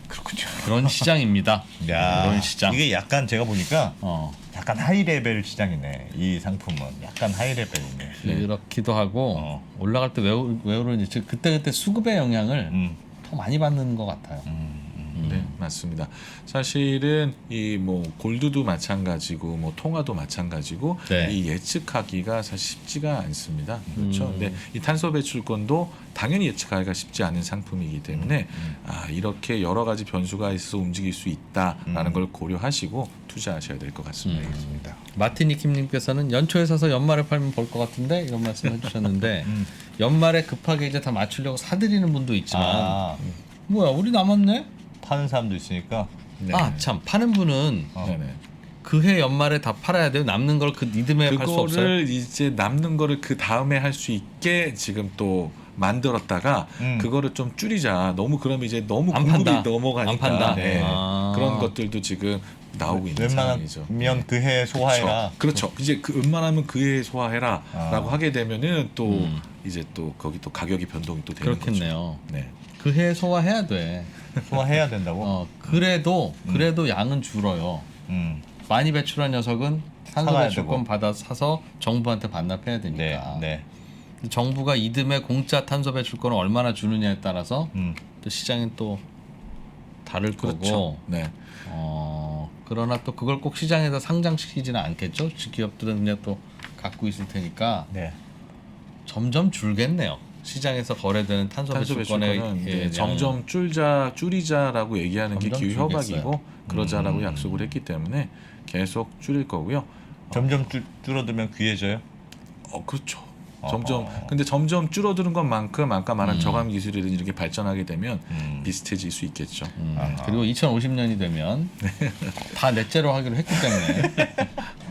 그렇군요. 그런 시장입니다. 그런 시장. 이게 약간 제가 보니까 어. 약간 하이 레벨 시장이네. 이 상품은 약간 하이 레벨이네. 그렇기도 하고 올라갈 때 왜 오르는지 즉 그때 수급의 영향을 더 많이 받는 것 같아요. 네, 맞습니다. 사실은 이 뭐 골드도 마찬가지고 뭐 통화도 마찬가지고 네. 이 예측하기가 사실 쉽지가 않습니다. 그렇죠. 근데 이 탄소 배출권도 당연히 예측하기가 쉽지 않은 상품이기 때문에 이렇게 여러 가지 변수가 있어서 움직일 수 있다라는 걸 고려하시고 투자하셔야 될 것 같습니다. 알겠습니다. 마티니킴님께서는 연초에 사서 연말에 팔면 벌 것 같은데 이런 말씀을 해주셨는데 연말에 급하게 이제 다 맞추려고 사들이는 분도 있지만 뭐야 우리 남았네? 파는 사람도 있으니까. 네. 아 참 파는 분은 네네. 그해 연말에 다 팔아야 돼요. 남는 걸 그 리듬에 팔 수 없어요. 그거를 이제 남는 거를 그 다음에 할 수 있게 지금 또 만들었다가 그거를 좀 줄이자. 너무 그러면 이제 너무 안 공급이 판다. 넘어가니까 안 판다. 네. 아. 그런 것들도 지금 나오고 있는 상황이죠. 웬만하면 그해 소화해라. 그렇죠. 이제 웬만하면 그해 소화해라라고 하게 되면은 또 이제 또 거기 또 가격이 변동이 또 되는 그렇겠네요. 거죠. 네. 그해 소화해야 돼. 소화해야 된다고. 그래도 양은 줄어요. 많이 배출한 녀석은 탄소 사가야 배출권 되고. 받아 사서 정부한테 반납해야 네, 되니까. 네. 정부가 이듬해 공짜 탄소 배출권을 얼마나 주느냐에 따라서 또 시장은 또 다를 그렇죠. 거고. 네. 그러나 또 그걸 꼭 시장에서 상장시키지는 않겠죠. 기업들은 그냥 또 갖고 있을 테니까 네. 점점 줄겠네요. 시장에서 거래되는 탄소 탄소 배출권의 배출권은 이제 양은. 점점 줄이자라고 얘기하는 게 점점 기후 협약이고 줄겠어요. 그러자라고 약속을 했기 때문에 계속 줄일 거고요. 점점 줄어들면 귀해져요. 그렇죠. 근데 점점 줄어드는 것만큼 아까 말한 저감 기술이든지 이렇게 발전하게 되면 비슷해질 수 있겠죠. 그리고 2050년이 되면 다 넷제로 하기로 했기 때문에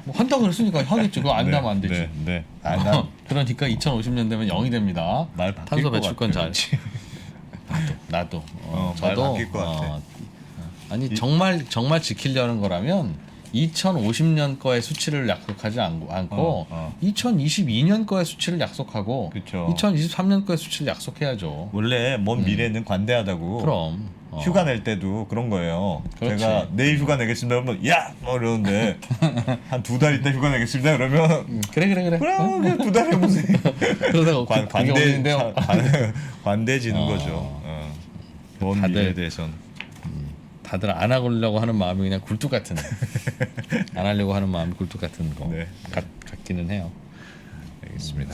뭐 한다고 그랬으니까 하겠죠. 그거 안 나면 안 되지. 네. 네. 난 그러니까 2050년 되면 0이 됩니다. 말 바뀔 탄소 것 배출권 같아, 잘. 나도. 말 저도 바뀔 것 같아. 아니 정말 지키려는 거라면 2050년 거의 수치를 약속하지 않고 2022년 거의 수치를 약속하고 그쵸. 2023년 거의 수치를 약속해야죠. 원래 먼 미래는 관대하다고. 그럼 휴가 낼 때도 그런 거예요. 그렇지. 제가 내일 휴가 내겠습니다. 그러면 야! 뭐 이러는데 한 2달 있다 휴가 내겠습니다. 그러면 그래. 그냥 2달 해보세요. 그러다가 그게 오는데요. 관대해지는 거죠. 먼 다들- 미래에 대해서는. 다들 안 하려고 하는 마음이 그냥 굴뚝 같은. 안 하려고 하는 마음이 굴뚝 같은 거 네. 같기는 해요. 알겠습니다.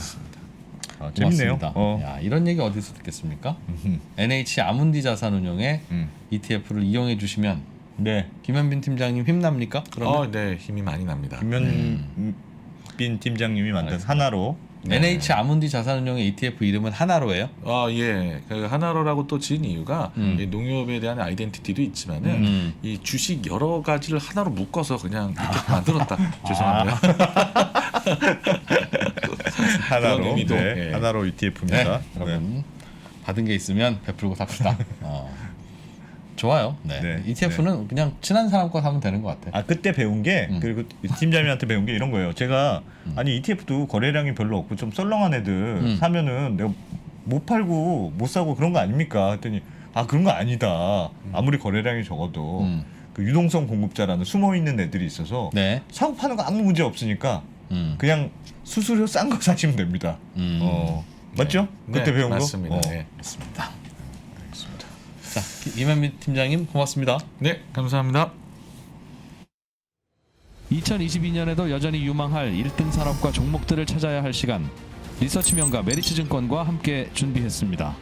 재밌네요. 고맙습니다. 야, 이런 얘기 어디서 듣겠습니까? NH 아문디 자산운용의 ETF를 이용해 주시면 네. 김현빈 팀장님 힘납니까? 그러면 네, 힘이 많이 납니다. 김현빈 팀장님이 만든 하나로. NH 아문디 자산운용의 ETF 이름은 하나로예요? 예. 그 하나로라고 또 지은 이유가 이 농협에 대한 아이덴티티도 있지만은 이 주식 여러 가지를 하나로 묶어서 그냥 이렇게 만들었다. 죄송합니다. 하나로. 그런 의미도, 네. 예. 하나로 ETF입니다. 네, 여러분 받은 게 있으면 베풀고 삽시다. 좋아요. 네. 네, ETF는 그냥 친한 사람 거 사면 되는 것 같아. 아 그때 배운 게 그리고 팀장님한테 배운 게 이런 거예요. 제가 아니 ETF도 거래량이 별로 없고 좀 썰렁한 애들 사면은 내가 못 팔고 못 사고 그런 거 아닙니까? 했더니 아 그런 거 아니다. 아무리 거래량이 적어도 그 유동성 공급자라는 숨어 있는 애들이 있어서 네. 사고 파는 거 아무 문제 없으니까 그냥 수수료 싼 거 사시면 됩니다. 맞죠? 그때 배운 맞습니다. 거. 네. 맞습니다. 자, 김현빈 팀장님 고맙습니다. 네, 감사합니다. 2022년에도 여전히 유망할 1등 산업과 종목들을 찾아야 할 시간, 리서치 명가 메리츠증권과 함께 준비했습니다.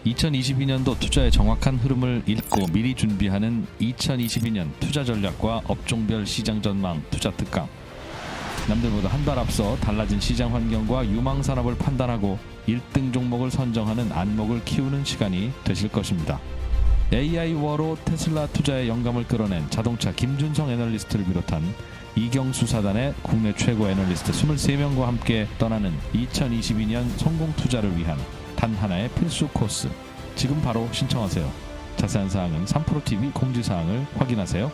2022년도 투자의 정확한 흐름을 읽고 미리 준비하는 2022년 투자 전략과 업종별 시장 전망 투자 특강. 남들보다 한 발 앞서 달라진 시장 환경과 유망 산업을 판단하고 1등 종목을 선정하는 안목을 키우는 시간이 되실 것입니다. AI 워로 테슬라 투자에 영감을 끌어낸 자동차 김준성 애널리스트를 비롯한 이경수 사단의 국내 최고 애널리스트 23명과 함께 떠나는 2022년 성공 투자를 위한 단 하나의 필수 코스. 지금 바로 신청하세요. 자세한 사항은 3프로TV 공지사항을 확인하세요.